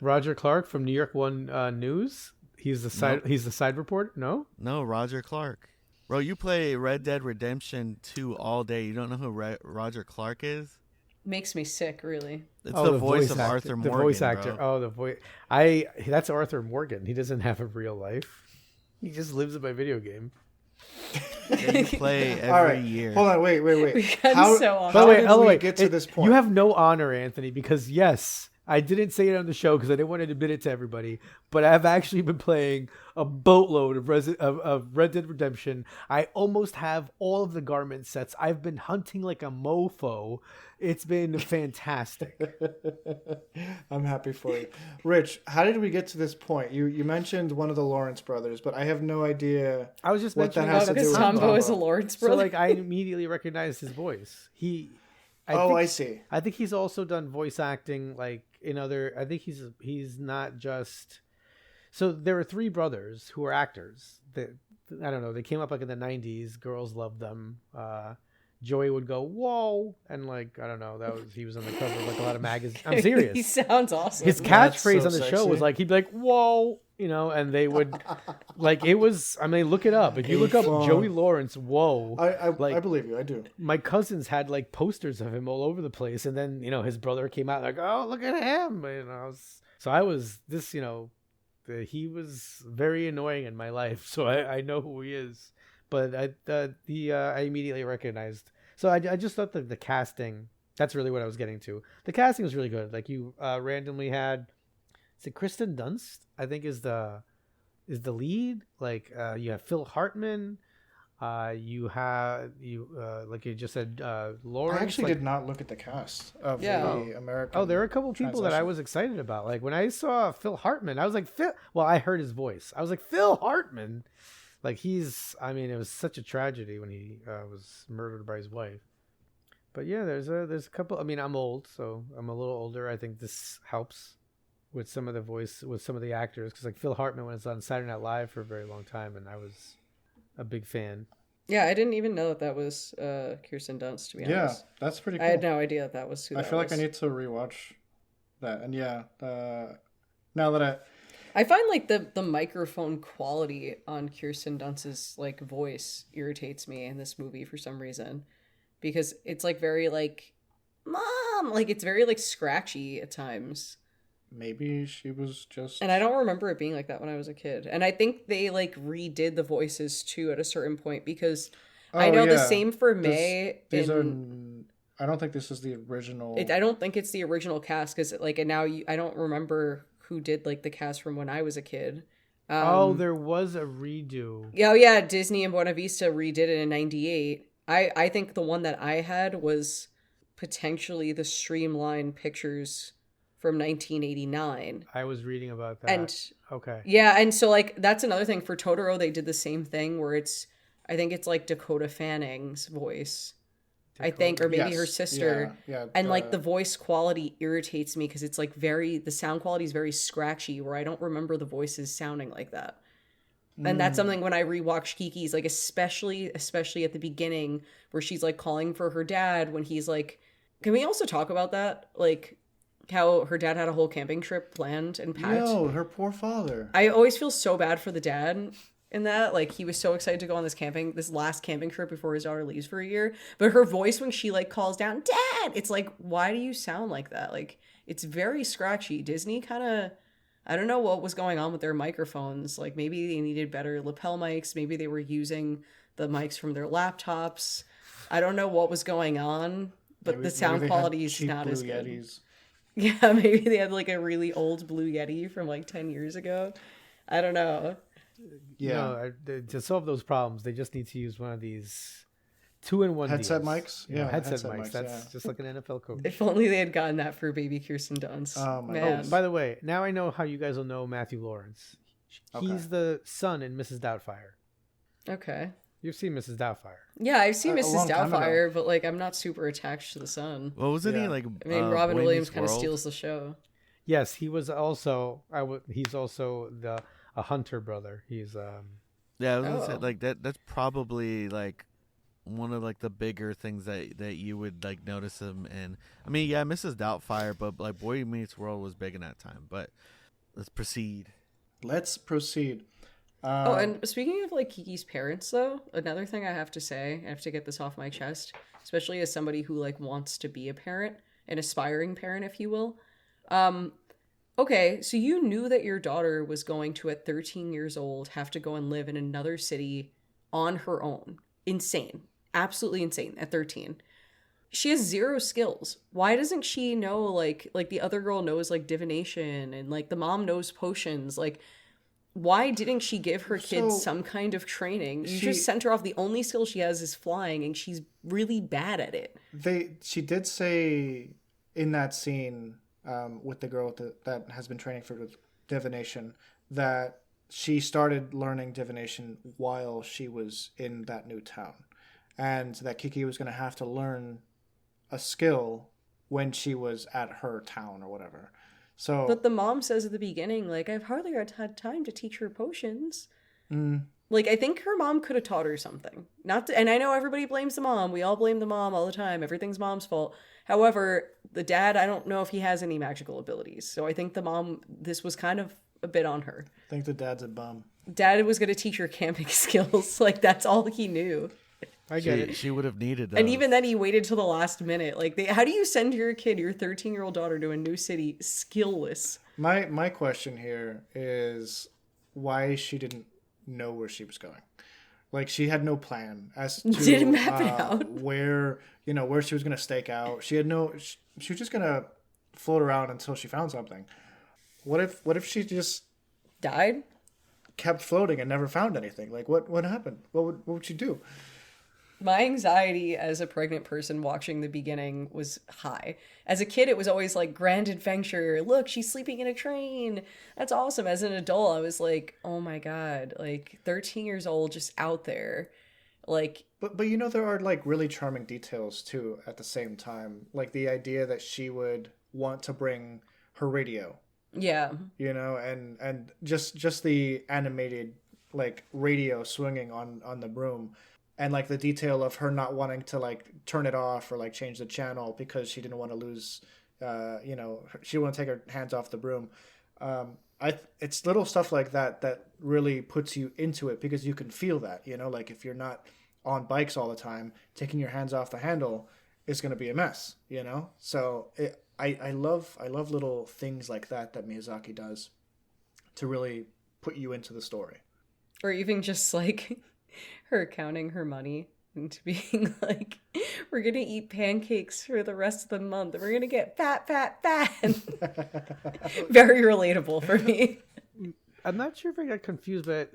Roger Clark from New York One News. He's the side. Nope. He's the side report. No, Roger Clark. Bro, you play Red Dead Redemption 2 all day. You don't know who Roger Clark is? Makes me sick, really. It's the voice of actor, Arthur the Morgan. voice actor. Bro. Oh, the voice. That's Arthur Morgan. He doesn't have a real life. He just lives in my video game. Yeah, you play every All right, year. hold on, wait. We got so off. How By the did way, we get to this point? You have no honor, Anthony, because yes, I didn't say it on the show because I didn't want to admit it to everybody, but I've actually been playing a boatload of Red Dead Redemption. I almost have all of the garment sets. I've been hunting like a mofo. It's been fantastic. I'm happy for you. Rich, how did we get to this point? You mentioned one of the Lawrence brothers, but I have no idea. I was just what that mentioning has to do Because with Tombo Tombo. is a Lawrence so brother. like I immediately recognized his voice. I see. I think he's also done voice acting like in other. I think he's not just. So there are three brothers who are actors. That I don't know. They came up like in the '90s. Girls loved them. Joey would go, whoa. And like, I don't know, he was on the cover of like a lot of magazines. I'm serious. He sounds awesome. His catchphrase on the show was like, he'd be like, whoa, and they would like, it was, I mean, look it up. If you look up Joey Lawrence, whoa. I believe you. I do. My cousins had like posters of him all over the place. And then, his brother came out like, oh, look at him. He was very annoying in my life. So I know who he is. But I immediately recognized. So I just thought that the casting, that's really what I was getting to. The casting was really good. Like you randomly had, is it Kristen Dunst? I think is the lead. Like you have Phil Hartman. You like you just said, Lawrence. I actually did not look at the cast of the American. Oh, there were a couple people that I was excited about. Like when I saw Phil Hartman, I was like, I heard his voice. I was like, Phil Hartman. Like it was such a tragedy when he was murdered by his wife. But yeah, there's a couple. I mean, I'm old, so I'm a little older. I think this helps with some of the voice, with some of the actors. Because like Phil Hartman was on Saturday Night Live for a very long time, and I was a big fan. Yeah, I didn't even know that was Kirsten Dunst, to be honest. Yeah, that's pretty cool. I had no idea that was who that was. I feel like I need to rewatch that. And now that I find like the microphone quality on Kirsten Dunst's like voice irritates me in this movie for some reason, because it's like very like mom, like it's very like scratchy at times. Maybe she was just, and I don't remember it being like that when I was a kid. And I think they like redid the voices too at a certain point, because I know the same for May. I don't think this is the original. I don't think it's the original cast, because like, and now I don't remember who did like the cast from when I was a kid. There was a redo. Yeah, Disney and Buena Vista redid it in '98. I think the one that I had was potentially the Streamline Pictures from 1989. I was reading about that. And okay. Yeah, and so like that's another thing for Totoro. They did the same thing where I think it's like Dakota Fanning's voice. I think, or maybe her sister. Yeah, and like the voice quality irritates me because it's like the sound quality is very scratchy, where I don't remember the voices sounding like that. And that's something when I rewatch Kiki's, like especially at the beginning where she's like calling for her dad when he's like, can we also talk about that? Like how her dad had a whole camping trip planned and packed. No, her poor father. I always feel so bad for the dad in that. Like he was so excited to go on this last camping trip before his daughter leaves for a year. But her voice when she like calls down, Dad, it's like, why do you sound like that? Like it's very scratchy. Disney kind of, I don't know what was going on with their microphones. Like maybe they needed better lapel mics. Maybe they were using the mics from their laptops. I don't know what was going on, but the sound quality is not as good. Yetis. Yeah, maybe they had like a really old Blue Yeti from like 10 years ago. I don't know. Yeah. To solve those problems, they just need to use one of these 2-in-1 headset deals. mics. Yeah, headset mics. That's just like an NFL coach. If only they had gotten that for baby Kirsten Dunst. Oh my man! Oh, by the way, now I know how you guys will know Matthew Lawrence. He's the son in Mrs. Doubtfire. Okay. You've seen Mrs. Doubtfire. Yeah, I've seen Mrs. Doubtfire, but like I'm not super attached to the son. Well, wasn't he like? I mean, Robin Williams kind of steals the show. Yes, he was also. He's also a Hunter brother. He's Yeah, I was gonna say, like that's probably like one of like the bigger things that you would like notice him in. I mean, yeah, Mrs. Doubtfire, but like Boy Meets World was big in that time. But let's proceed. And speaking of like Kiki's parents, though, another thing I have to say, I have to get this off my chest, especially as somebody who like wants to be a parent, an aspiring parent, if you will. Okay, so you knew that your daughter was going to, at 13 years old, have to go and live in another city on her own. Insane. Absolutely insane at 13. She has zero skills. Why doesn't she know, like the other girl knows, like, divination, and, like, the mom knows potions? Like, why didn't she give her kids some kind of training? You just sent her off. The only skill she has is flying, and she's really bad at it. She did say in that scene with the girl that has been training for divination that she started learning divination while she was in that new town, and that Kiki was going to have to learn a skill when she was at her town or whatever. So, but the mom says at the beginning, like, I've hardly had time to teach her potions. Like, I think her mom could have taught her something. And I know everybody blames the mom. We all blame the mom all the time. Everything's mom's fault. However, the dad, I don't know if he has any magical abilities. So I think the mom, this was kind of a bit on her. I think the dad's a bum. Dad was going to teach her camping skills. Like, that's all he knew. I get it. She would have needed those. And even then, he waited till the last minute. Like, how do you send your kid, your 13-year-old daughter, to a new city skillless? My question here is why she didn't know where she was going. Like, she had no plan as to didn't map it out. where she was going to stake out. She was just going to float around until she found something. What if she just died? Kept floating and never found anything? Like, what happened? What would she do? My anxiety as a pregnant person watching the beginning was high. As a kid, it was always like grand adventure. Look, she's sleeping in a train. That's awesome. As an adult, I was like, oh my God, like 13 years old, just out there. Like, but there are like really charming details too at the same time. Like the idea that she would want to bring her radio. Yeah. And just the animated like radio swinging on the broom. And like the detail of her not wanting to like turn it off or like change the channel because she didn't want to lose, she didn't want to take her hands off the broom. It's little stuff like that really puts you into it because you can feel that, like if you're not on bikes all the time, taking your hands off the handle is going to be a mess, So I love little things like that Miyazaki does to really put you into the story. Or even just like her counting her money and being like, we're going to eat pancakes for the rest of the month. And we're going to get fat. Very relatable for me. I'm not sure if I got confused, but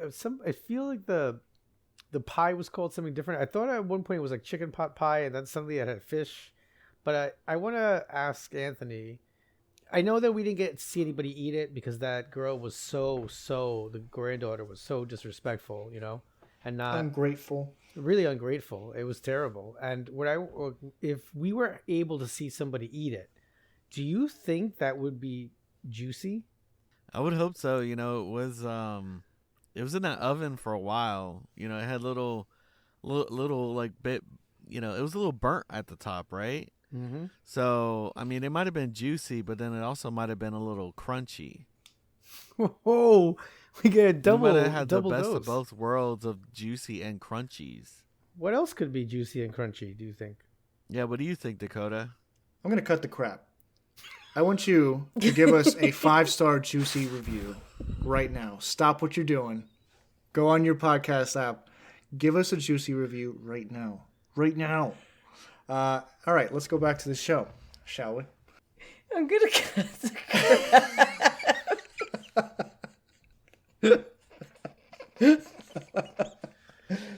I feel like the pie was called something different. I thought at one point it was like chicken pot pie and then suddenly it had fish. But I want to ask Anthony, I know that we didn't get to see anybody eat it because that girl was the granddaughter was so disrespectful, and not ungrateful. Really ungrateful. It was terrible. And if we were able to see somebody eat it, do you think that would be juicy? I would hope so. It was in that oven for a while. It had little like bit. It was a little burnt at the top, right? Mm-hmm. So I mean, it might have been juicy, but then it also might have been a little crunchy. Whoa. We get a double. We might have had the best dose of both worlds of juicy and crunchies. What else could be juicy and crunchy, do you think? Yeah, what do you think, Dakota? I'm going to cut the crap. I want you to give us a 5-star juicy review right now. Stop what you're doing. Go on your podcast app. Give us a juicy review right now. Right now. All right, let's go back to the show, shall we? I'm going to cut the crap.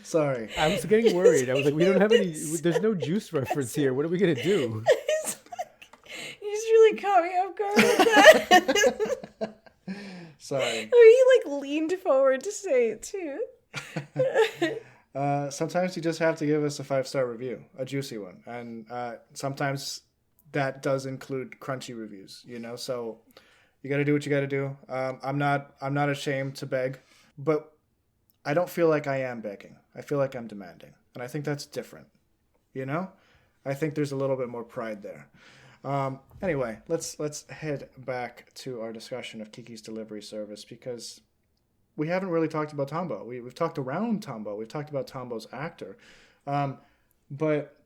Sorry. I was getting worried. I was like, we don't have any, there's no juice reference here. What are we going to do? You just really caught me off guard with that. Sorry. He like leaned forward to say it too. Sometimes you just have to give us a 5-star review, a juicy one. And sometimes that does include crunchy reviews, so you got to do what you got to do. I'm not ashamed to beg, but I don't feel like I am begging. I feel like I'm demanding. And I think that's different. I think there's a little bit more pride there. Anyway, let's head back to our discussion of Kiki's delivery service because we haven't really talked about Tombo. We've talked around Tombo. We've talked about Tombo's actor. But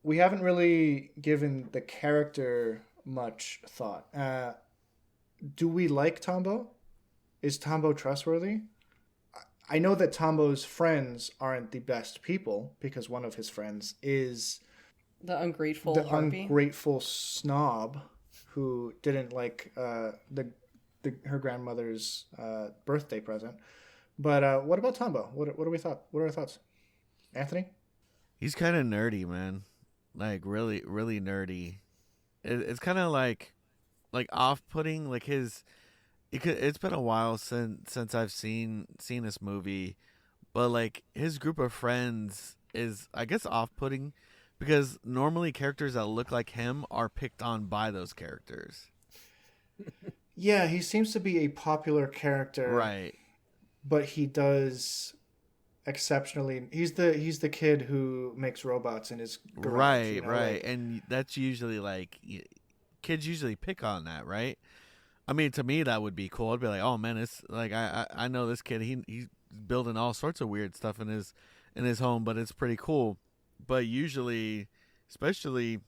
we haven't really given the character much thought. Do we like Tombo? Is Tombo trustworthy? I know that Tombo's friends aren't the best people because one of his friends is the ungrateful snob who didn't like her grandmother's birthday present. But what about Tombo? What are we thought? What are our thoughts? Anthony? He's kind of nerdy, man. Like really, really nerdy. It's kind of like off-putting. Like it's been a while since I've seen this movie, but like his group of friends is, I guess, off-putting because normally characters that look like him are picked on by those characters. Yeah, he seems to be a popular character, right? but he does exceptionally. He's the kid who makes robots in his garage. Right, you know, right. like, And that's usually like kids usually pick on that, right? I mean, to me that would be cool. I'd be like, oh man, it's like I know this kid. He's building all sorts of weird stuff in his home, but it's pretty cool. But usually, especially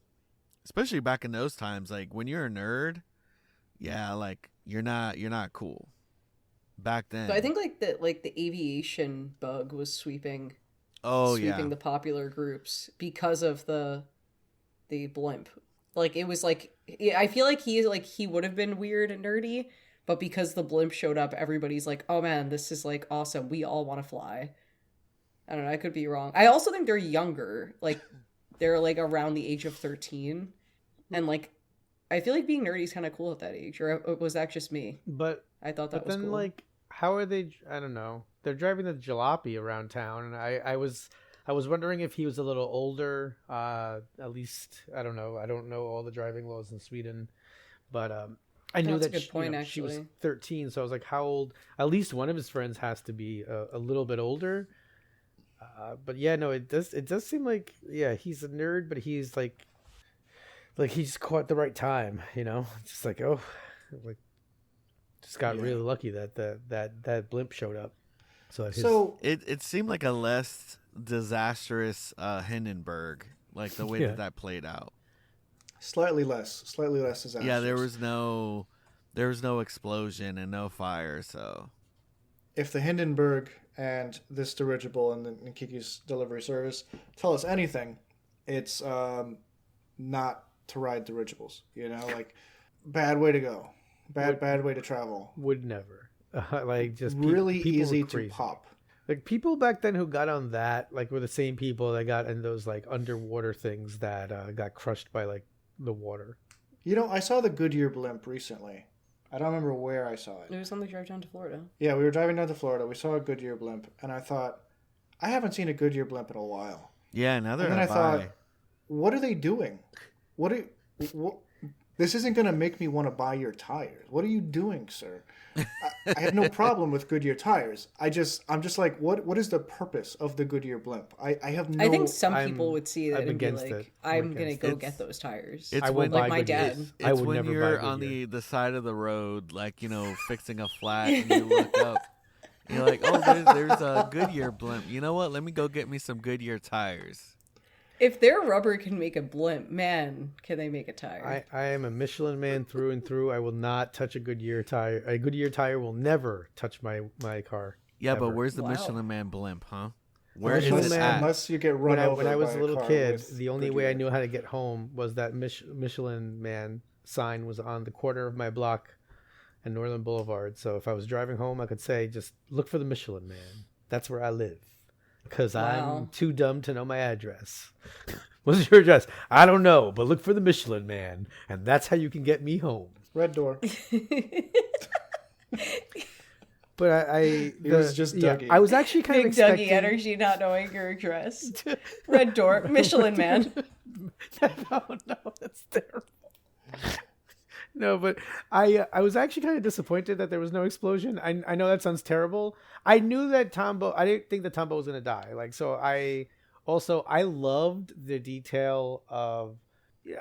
back in those times, like when you're a nerd, yeah, like you're not cool. Back then, So I think like the aviation bug was sweeping yeah, the popular groups because of the blimp. Like it was like I feel like he would have been weird and nerdy, but because the blimp showed up, everybody's like, "Oh man, this is like awesome. We all want to fly." I don't know, I could be wrong. I also think they're younger. Like they're like around the age of 13. And like I feel like being nerdy is kind of cool at that age, or was that just me? But I thought that was then cool. like how are they? I don't know. They're driving the jalopy around town, and I was wondering if he was a little older. At least I don't know. I don't know all the driving laws in Sweden, but I knew That's a that good point, she was actually. 13, so I was like, how old? At least one of his friends has to be a little bit older. But yeah, no, it does seem like he's a nerd, but he's like he's caught the right time, you know. Just like like. Just got really lucky that blimp showed up. So it seemed like a less disastrous Hindenburg, like the way that played out. slightly less disastrous. Yeah, there was no explosion and no fire. So if the Hindenburg and this dirigible and Kiki's delivery service tell us anything, it's not to ride dirigibles. You know, like bad way to go. Bad way to travel. Would never. Like just really people easy were crazy. to pop. Like people back then who got on that, like were the same people that got in those like underwater things that got crushed by like the water. You know, I saw the Goodyear blimp recently. I don't remember where I saw it. It was on the drive down to Florida. Yeah, we were driving down to Florida. We saw a Goodyear blimp, and I thought, I haven't seen a Goodyear blimp in a while. Yeah, now they're and then I thought, what are they doing? What? This isn't going to make me want to buy your tires. What are you doing, sir? I have no problem with Goodyear tires. I'm just like, what is the purpose of the Goodyear blimp? I have no... I think some people would see it and be like, it. I'm going to go get those tires. It's I when, will like buy my Goodyear. dad. I It's would when never you're buy on Goodyear. the side of the road, like, you know, fixing a flat, and you look up. You're like, oh, there's a Goodyear blimp. You know what? Let me go get me some Goodyear tires. If their rubber can make a blimp, man, can they make a tire? I am a Michelin man through and through. I will not touch a Goodyear tire. A Goodyear tire will never touch my car. Yeah, ever. but where's the Wow. Michelin Man blimp, huh? Where is Michelin it Man, at? Unless you get run over when I was by a little car kid, with the only way I Goodyear. knew how to get home was that Michelin Man sign was on the corner of my block and Northern Boulevard. So if I was driving home, I could say, just look for the Michelin Man. That's where I live. Because I'm too dumb to know my address. What's your address? I don't know, but look for the Michelin Man. And that's how you can get me home. Red door. But It was just Dougie. I was actually kind Big of expecting... Dougie energy, not knowing your address. Red door, Michelin Man. Oh, no, that's terrible. No, but I was actually kind of disappointed that there was no explosion. I know that sounds terrible. I knew that Tombo... I didn't think that Tombo was going to die. Like, so I loved the detail of...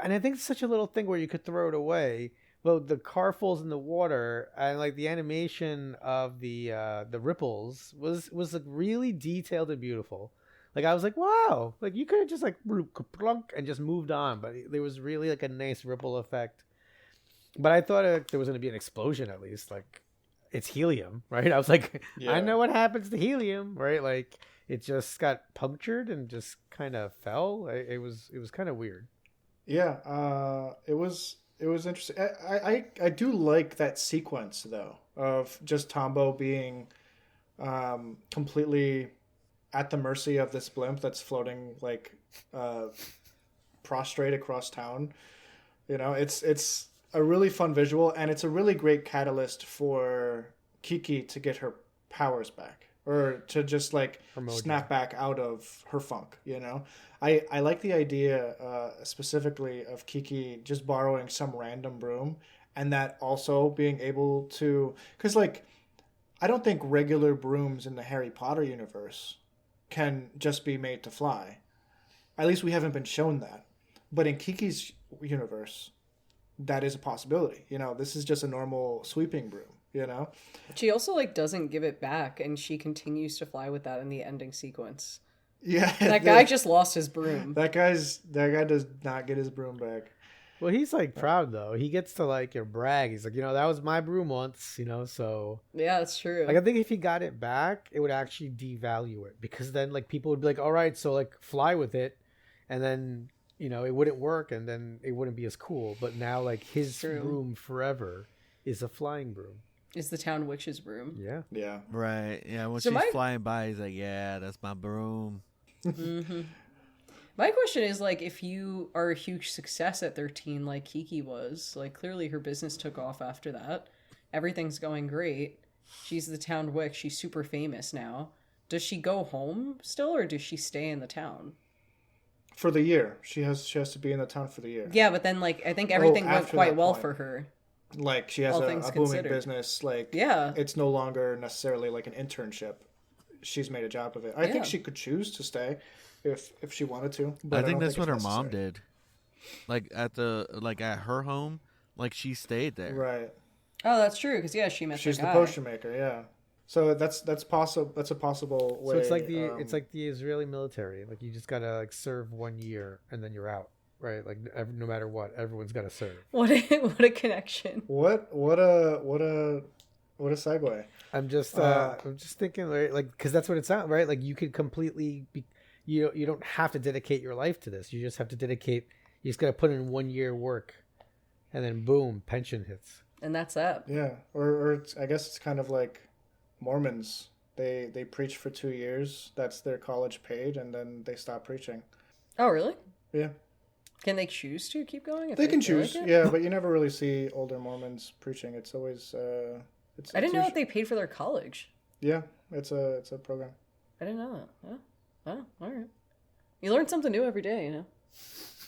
And I think it's such a little thing where you could throw it away. Well, the car falls in the water, and like the animation of the ripples was like really detailed and beautiful. Like I was like, wow, like you could have just like plunk and just moved on, but there was really like a nice ripple effect. But I thought there was going to be an explosion at least. Like it's helium, right? I was like, Yeah. I know what happens to helium, right? Like it just got punctured and just kind of fell. It was kind of weird. Yeah, it was interesting. I do like that sequence though of just Tombo being completely at the mercy of this blimp that's floating like prostrate across town. You know, it's a really fun visual, and it's a really great catalyst for Kiki to get her powers back, or to just like snap back out of her funk. You know, I like the idea specifically of Kiki just borrowing some random broom, and that also being able to, because like I don't think regular brooms in the Harry Potter universe can just be made to fly. At least we haven't been shown that. But in Kiki's universe, that is a possibility. You know, this is just a normal sweeping broom, you know? She also, like, doesn't give it back, and she continues to fly with that in the ending sequence. Yeah. That guy just lost his broom. That guy does not get his broom back. Well, he's like proud though. He gets to like brag. He's like, that was my broom once, so. Yeah, that's true. Like, I think if he got it back, it would actually devalue it, because then like people would be like, all right, so like fly with it, and then it wouldn't work, and then it wouldn't be as cool. But now like his broom forever is a flying broom. Is the town witch's broom? Yeah. Yeah. Right. Yeah. When she's flying by, he's like, "Yeah, that's my broom." Mm-hmm. My question is, like, if you are a huge success at 13 like Kiki was, like, clearly her business took off after that. Everything's going great. She's the town witch. She's super famous now. Does she go home still, or does she stay in the town? For the year. She has to be in the town for the year. Yeah, but then, like, I think everything went quite well for her. Like, she has a booming business. Like, yeah. It's no longer necessarily like an internship. She's made a job of it. I think she could choose to stay if she wanted to. But I think that's what her mom did. Like at her home, like she stayed there. Right. Oh, that's true. Because she met. She's the potion maker. Yeah. So that's possible. That's a possible way. So it's like the Israeli military. Like, you just gotta like serve 1 year and then you're out. Right. Like, no matter what, everyone's gotta serve. What a connection. What a segue. I'm just thinking, right? Like, because that's what it sounds, right? Like, you could completely be, you don't have to dedicate your life to this. You just have to dedicate. You just got to put in 1 year work, and then boom, pension hits. And that's that. Yeah, or I guess it's kind of like Mormons. They preach for 2 years. That's their college paid, and then they stop preaching. Oh, really? Yeah. Can they choose to keep going? They can choose, yeah, but you never really see older Mormons preaching. It's always. I didn't know that they paid for their college. Yeah, it's a program. I didn't know that. Oh, all right. You learn something new every day,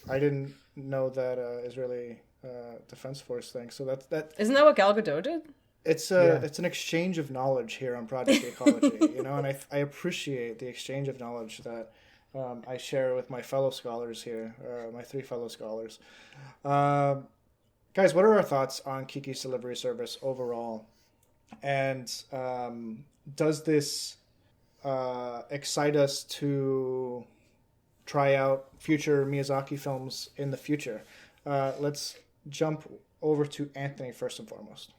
I didn't know that Israeli Defense Force thing. So that isn't that what Gal Gadot did? It's an exchange of knowledge here on Project Ecology, and I appreciate the exchange of knowledge that I share with my fellow scholars here, my 3 fellow scholars. Guys, what are our thoughts on Kiki's delivery service overall? And does this excite us to try out future Miyazaki films in the future? Let's jump over to Anthony first and foremost.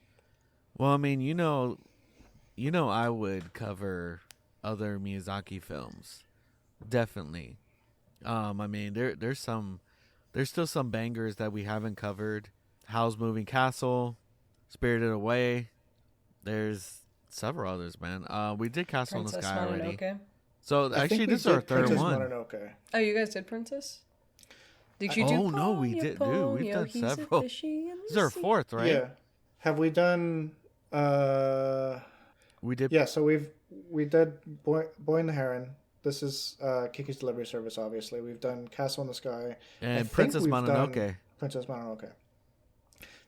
Well, I mean, I would cover other Miyazaki films, definitely. I mean, there's still some bangers that we haven't covered. Howl's Moving Castle, Spirited Away. There's several others, man. We did Castle in the Sky already. So actually, this is our third one. Mononoke. Oh, you guys did Princess? Did you do? Oh no, we did, dude. We've done several. This is our 4th, right? Yeah. Have we done? We did. Yeah. So we did Boy and the Heron. This is Kiki's Delivery Service. Obviously, we've done Castle in the Sky and Princess Mononoke. Princess Mononoke.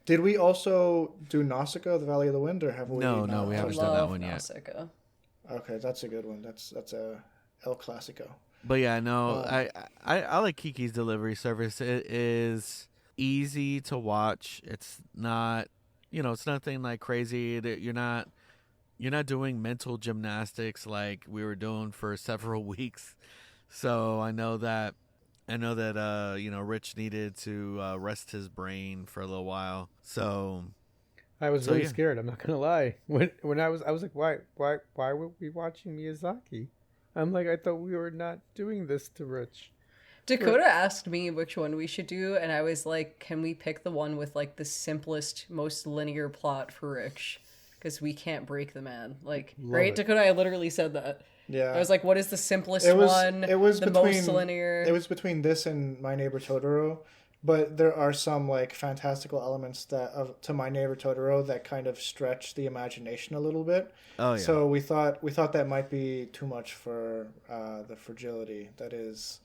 Did we also do Nausicaa, the Valley of the Wind, or have we? No, we haven't done that one yet. Nausicaa. Okay, that's a good one. That's a El Clasico. But yeah, no, I like Kiki's Delivery Service. It is easy to watch. It's not, it's nothing like crazy. That you're not doing mental gymnastics like we were doing for several weeks. So I know that Rich needed to rest his brain for a little while. So I was really scared. I'm not gonna lie. When I was like, why were we watching Miyazaki? I'm like, I thought we were not doing this to Rich. Dakota asked me which one we should do, and I was like, can we pick the one with like the simplest, most linear plot for Rich? Because we can't break the man. Like, right, Dakota? I literally said that. Yeah. I was like, what is the simplest one? It was most linear. It was between this and My Neighbor Totoro, but there are some like fantastical elements to My Neighbor Totoro that kind of stretch the imagination a little bit. Oh yeah. So we thought that might be too much for the fragility that is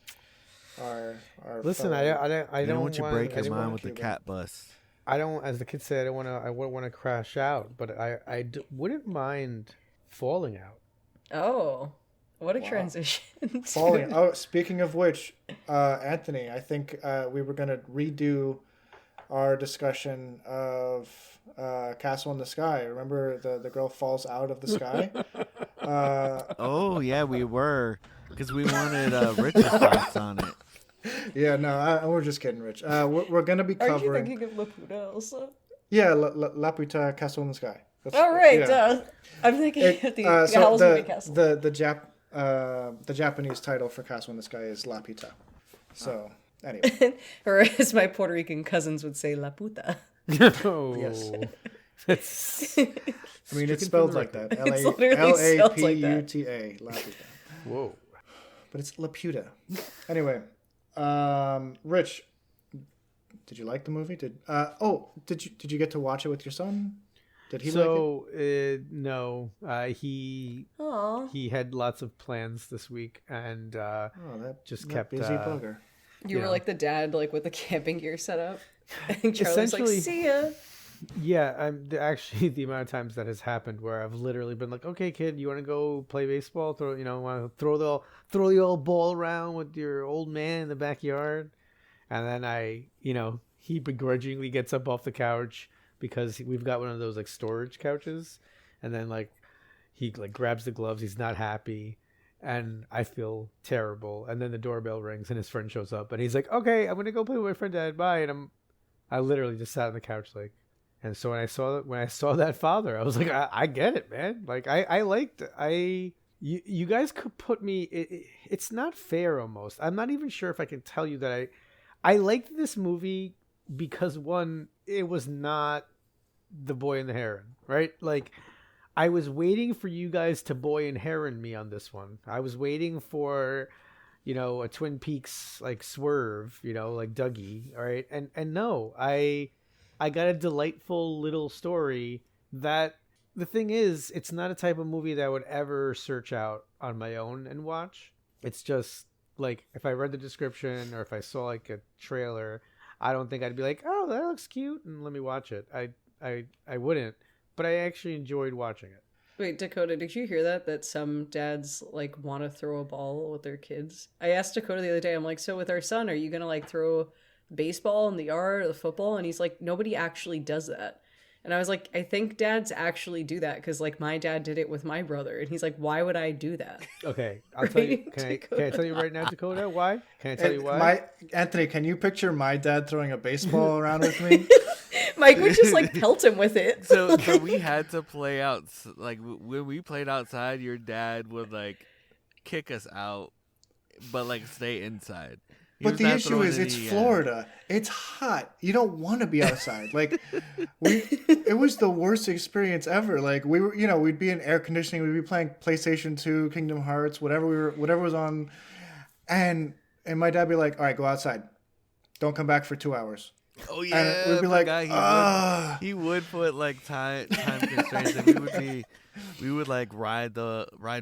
our. Listen, fellow. I don't want you to break your mind with the cat bus. I don't, as the kids say, I wouldn't want to crash out, but I wouldn't mind falling out. Oh, what a Wow. transition. Falling. Oh, speaking of which, Anthony, I think we were going to redo our discussion of Castle in the Sky. Remember the girl falls out of the sky? Oh yeah, we were, because we wanted Rich's thoughts on it. Yeah, no, we're just kidding, Rich. We're going to be Are you covering... thinking of Laputa also? Yeah, Laputa, Castle in the Sky. Oh, right, yeah. duh. I'm thinking of the Howl's Moving Castle. The Japanese title for Castle in the Sky is La Pita. So, anyway. Or as my Puerto Rican cousins would say, La Puta. Oh. Yes. That's... I mean, it's spelled like that. It's literally spelled like that. Laputa. La Pita. Whoa. But it's Laputa. Anyway, Rich, did you like the movie? Did you get to watch it with your son? Did he like it? No. He had lots of plans this week, and just kept busy bugger. You were like the dad, like with the camping gear set up. And Charlie's like, "See ya." Yeah, actually the amount of times that has happened where I've literally been like, "Okay, kid, you want to go play baseball? Want to throw the old ball around with your old man in the backyard?" And then he begrudgingly gets up off the couch because we've got one of those like storage couches, and then like he like grabs the gloves. He's not happy, and I feel terrible. And then the doorbell rings, and his friend shows up, and he's like, "Okay, I'm gonna go play with my friend, Dad. Bye." And I literally just sat on the couch like. And so when I saw that father, I was like, I get it, man. Like you guys could put me. It's not fair almost. I'm not even sure if I can tell you that I liked this movie because one, it was not The Boy and the Heron, right? Like I was waiting for you guys to Boy and Heron me on this one. I was waiting for, a Twin Peaks like swerve, like Dougie, all right? And no, I got a delightful little story that the thing is, it's not a type of movie that I would ever search out on my own and watch. It's just like if I read the description or if I saw like a trailer, I don't think I'd be like, "Oh, that looks cute," and let me watch it. I wouldn't, but I actually enjoyed watching it. Wait, Dakota, did you hear that some dads like want to throw a ball with their kids? I asked Dakota the other day, I'm like, "So with our son, are you gonna like throw baseball in the yard or the football?" And he's like, "Nobody actually does that." And I was like, "I think dads actually do that because like my dad did it with my brother." And he's like, "Why would I do that?" Okay, I'll tell you. Can I tell you right now, Dakota? Why? Can I tell you why? Anthony, can you picture my dad throwing a baseball around with me? Mike would just like pelt him with it. So we had to play out. Like when we played outside, your dad would like kick us out, but like stay inside. But the issue is, it's Florida. It's hot. You don't want to be outside. Like, it was the worst experience ever. Like, we were, we'd be in air conditioning. We'd be playing PlayStation 2, Kingdom Hearts, whatever was on, and my dad would be like, "All right, go outside. Don't come back for 2 hours." Oh yeah, and we'd be like, he would put like time constraints, and we would like ride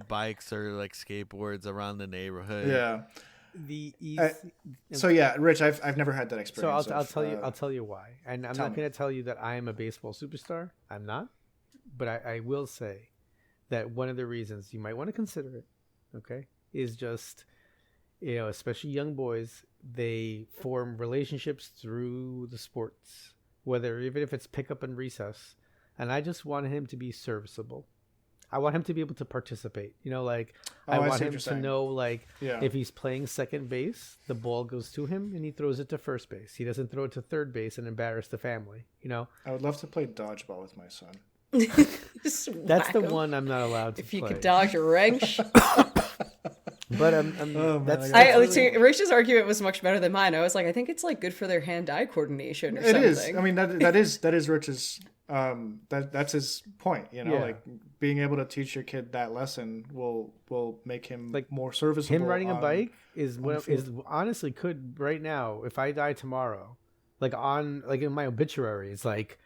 bikes or like skateboards around the neighborhood. Yeah. So yeah, Rich, I've never had that experience. So I'll tell you why, and I'm not going to tell you that I am a baseball superstar. I'm not, but I will say that one of the reasons you might want to consider it, okay, is just especially young boys, they form relationships through the sports, even if it's pickup and recess, and I just want him to be serviceable. I want him to be able to participate. I want him to know, if he's playing second base, the ball goes to him and he throws it to first base. He doesn't throw it to third base and embarrass the family. I would love to play dodgeball with my son. That's the one I'm not allowed to if play. If you could dodge a wrench. But Rich's argument was much better than mine. I was like, I think it's like good for their hand-eye coordination or something. It is. I mean, that is Rich's. That's his point. Like being able to teach your kid that lesson will make him like more serviceable. Him riding a bike is honestly could right now. If I die tomorrow, in my obituary, it's like,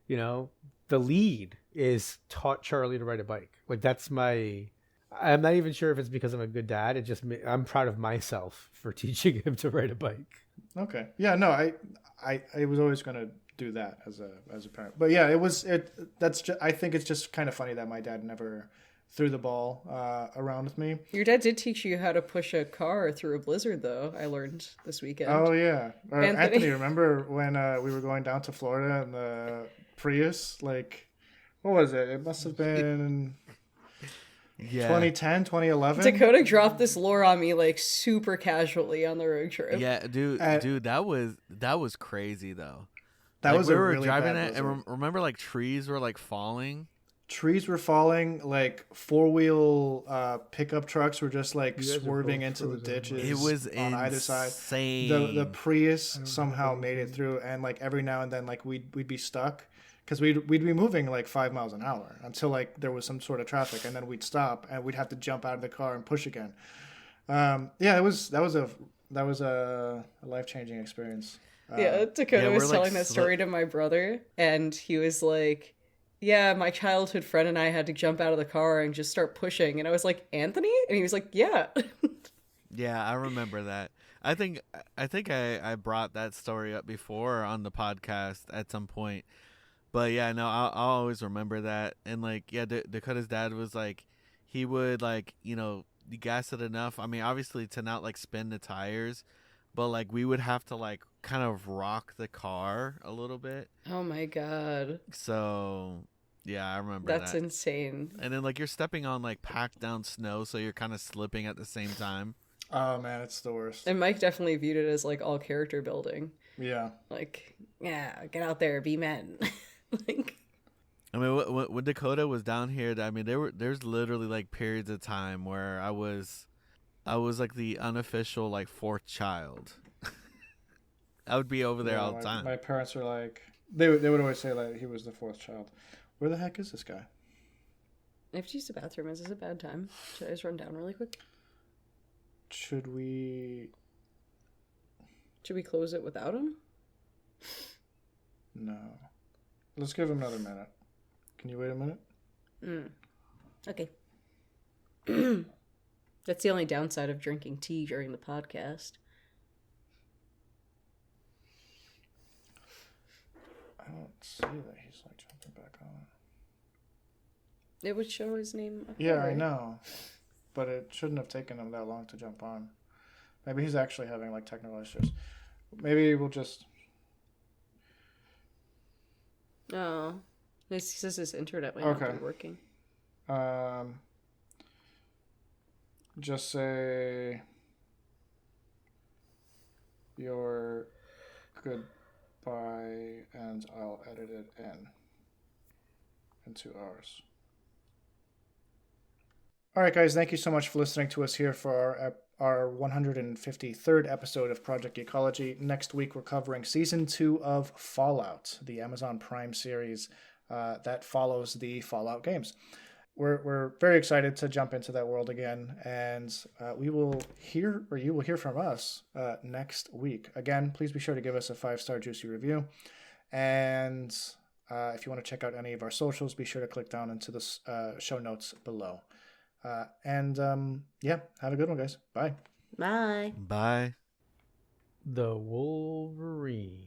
the lead is taught Charlie to ride a bike. Like that's my. I'm not even sure if it's because I'm a good dad. It just I'm proud of myself for teaching him to ride a bike. Okay. Yeah. No. I was always going to do that as a parent. But yeah, I think it's just kind of funny that my dad never threw the ball around with me. Your dad did teach you how to push a car through a blizzard, though. I learned this weekend. Oh yeah, Anthony, remember when we were going down to Florida in the Prius? Like, what was it? It must have been 2010, 2011. Dakota dropped this lore on me like super casually on the road trip. Yeah, dude, that was crazy though. That like, was we a were really driving bad it, and remember, like trees were like falling. Trees were falling, like 4-wheel pickup trucks were just like swerving into the ditches. It was on either side. Insane. The Prius somehow made it through, and like every now and then, like we'd be stuck because we'd be moving like 5 miles an hour until like there was some sort of traffic, and then we'd stop and we'd have to jump out of the car and push again. That was a life-changing experience. Dakota was telling that story to my brother, and he was like, yeah, my childhood friend and I had to jump out of the car and just start pushing. And I was like, Anthony? And he was like, yeah. Yeah, I remember that. I think I brought that story up before on the podcast at some point. But yeah, no, I'll always remember that. And like, yeah, Dakota's dad was like, he would like, you gas it enough. I mean, obviously to not like spin the tires, but like we would have to like kind of rock the car a little bit. Oh my God. So yeah, I remember That's that. insane. And then like you're stepping on like packed down snow, so you're kind of slipping at the same time. Oh man, it's the worst. And Mike definitely viewed it as like all character building. Yeah. Like, yeah, get out there, be men. Like, I mean, when Dakota was down here, I mean, there's literally like periods of time where I was like the unofficial like fourth child. I would be over there all the time. My parents were like, they would always say like he was the fourth child. Where the heck is this guy? I have to use the bathroom. Is this a bad time? Should I just run down really quick? Should we close it without him? No. Let's give him another minute. Can you wait a minute? Okay. That's the only downside of drinking tea during the podcast. I don't see that he's like jumping back on. It would show his name up Yeah, there. I know. But it shouldn't have taken him that long to jump on. Maybe he's actually having like technical issues. Maybe we'll just... Oh. He says his internet might not be working. Just say your goodbye and I'll edit it in 2 hours. All right, guys, thank you so much for listening to us here for our 153rd episode of Project Ecology. Next week, we're covering Season 2 of Fallout, the Amazon Prime series that follows the Fallout games. We're very excited to jump into that world again, and you will hear from us next week. Again, please be sure to give us a 5-star juicy review, and if you want to check out any of our socials, be sure to click down into the show notes below. Have a good one, guys. Bye. Bye. Bye. The Wolverine.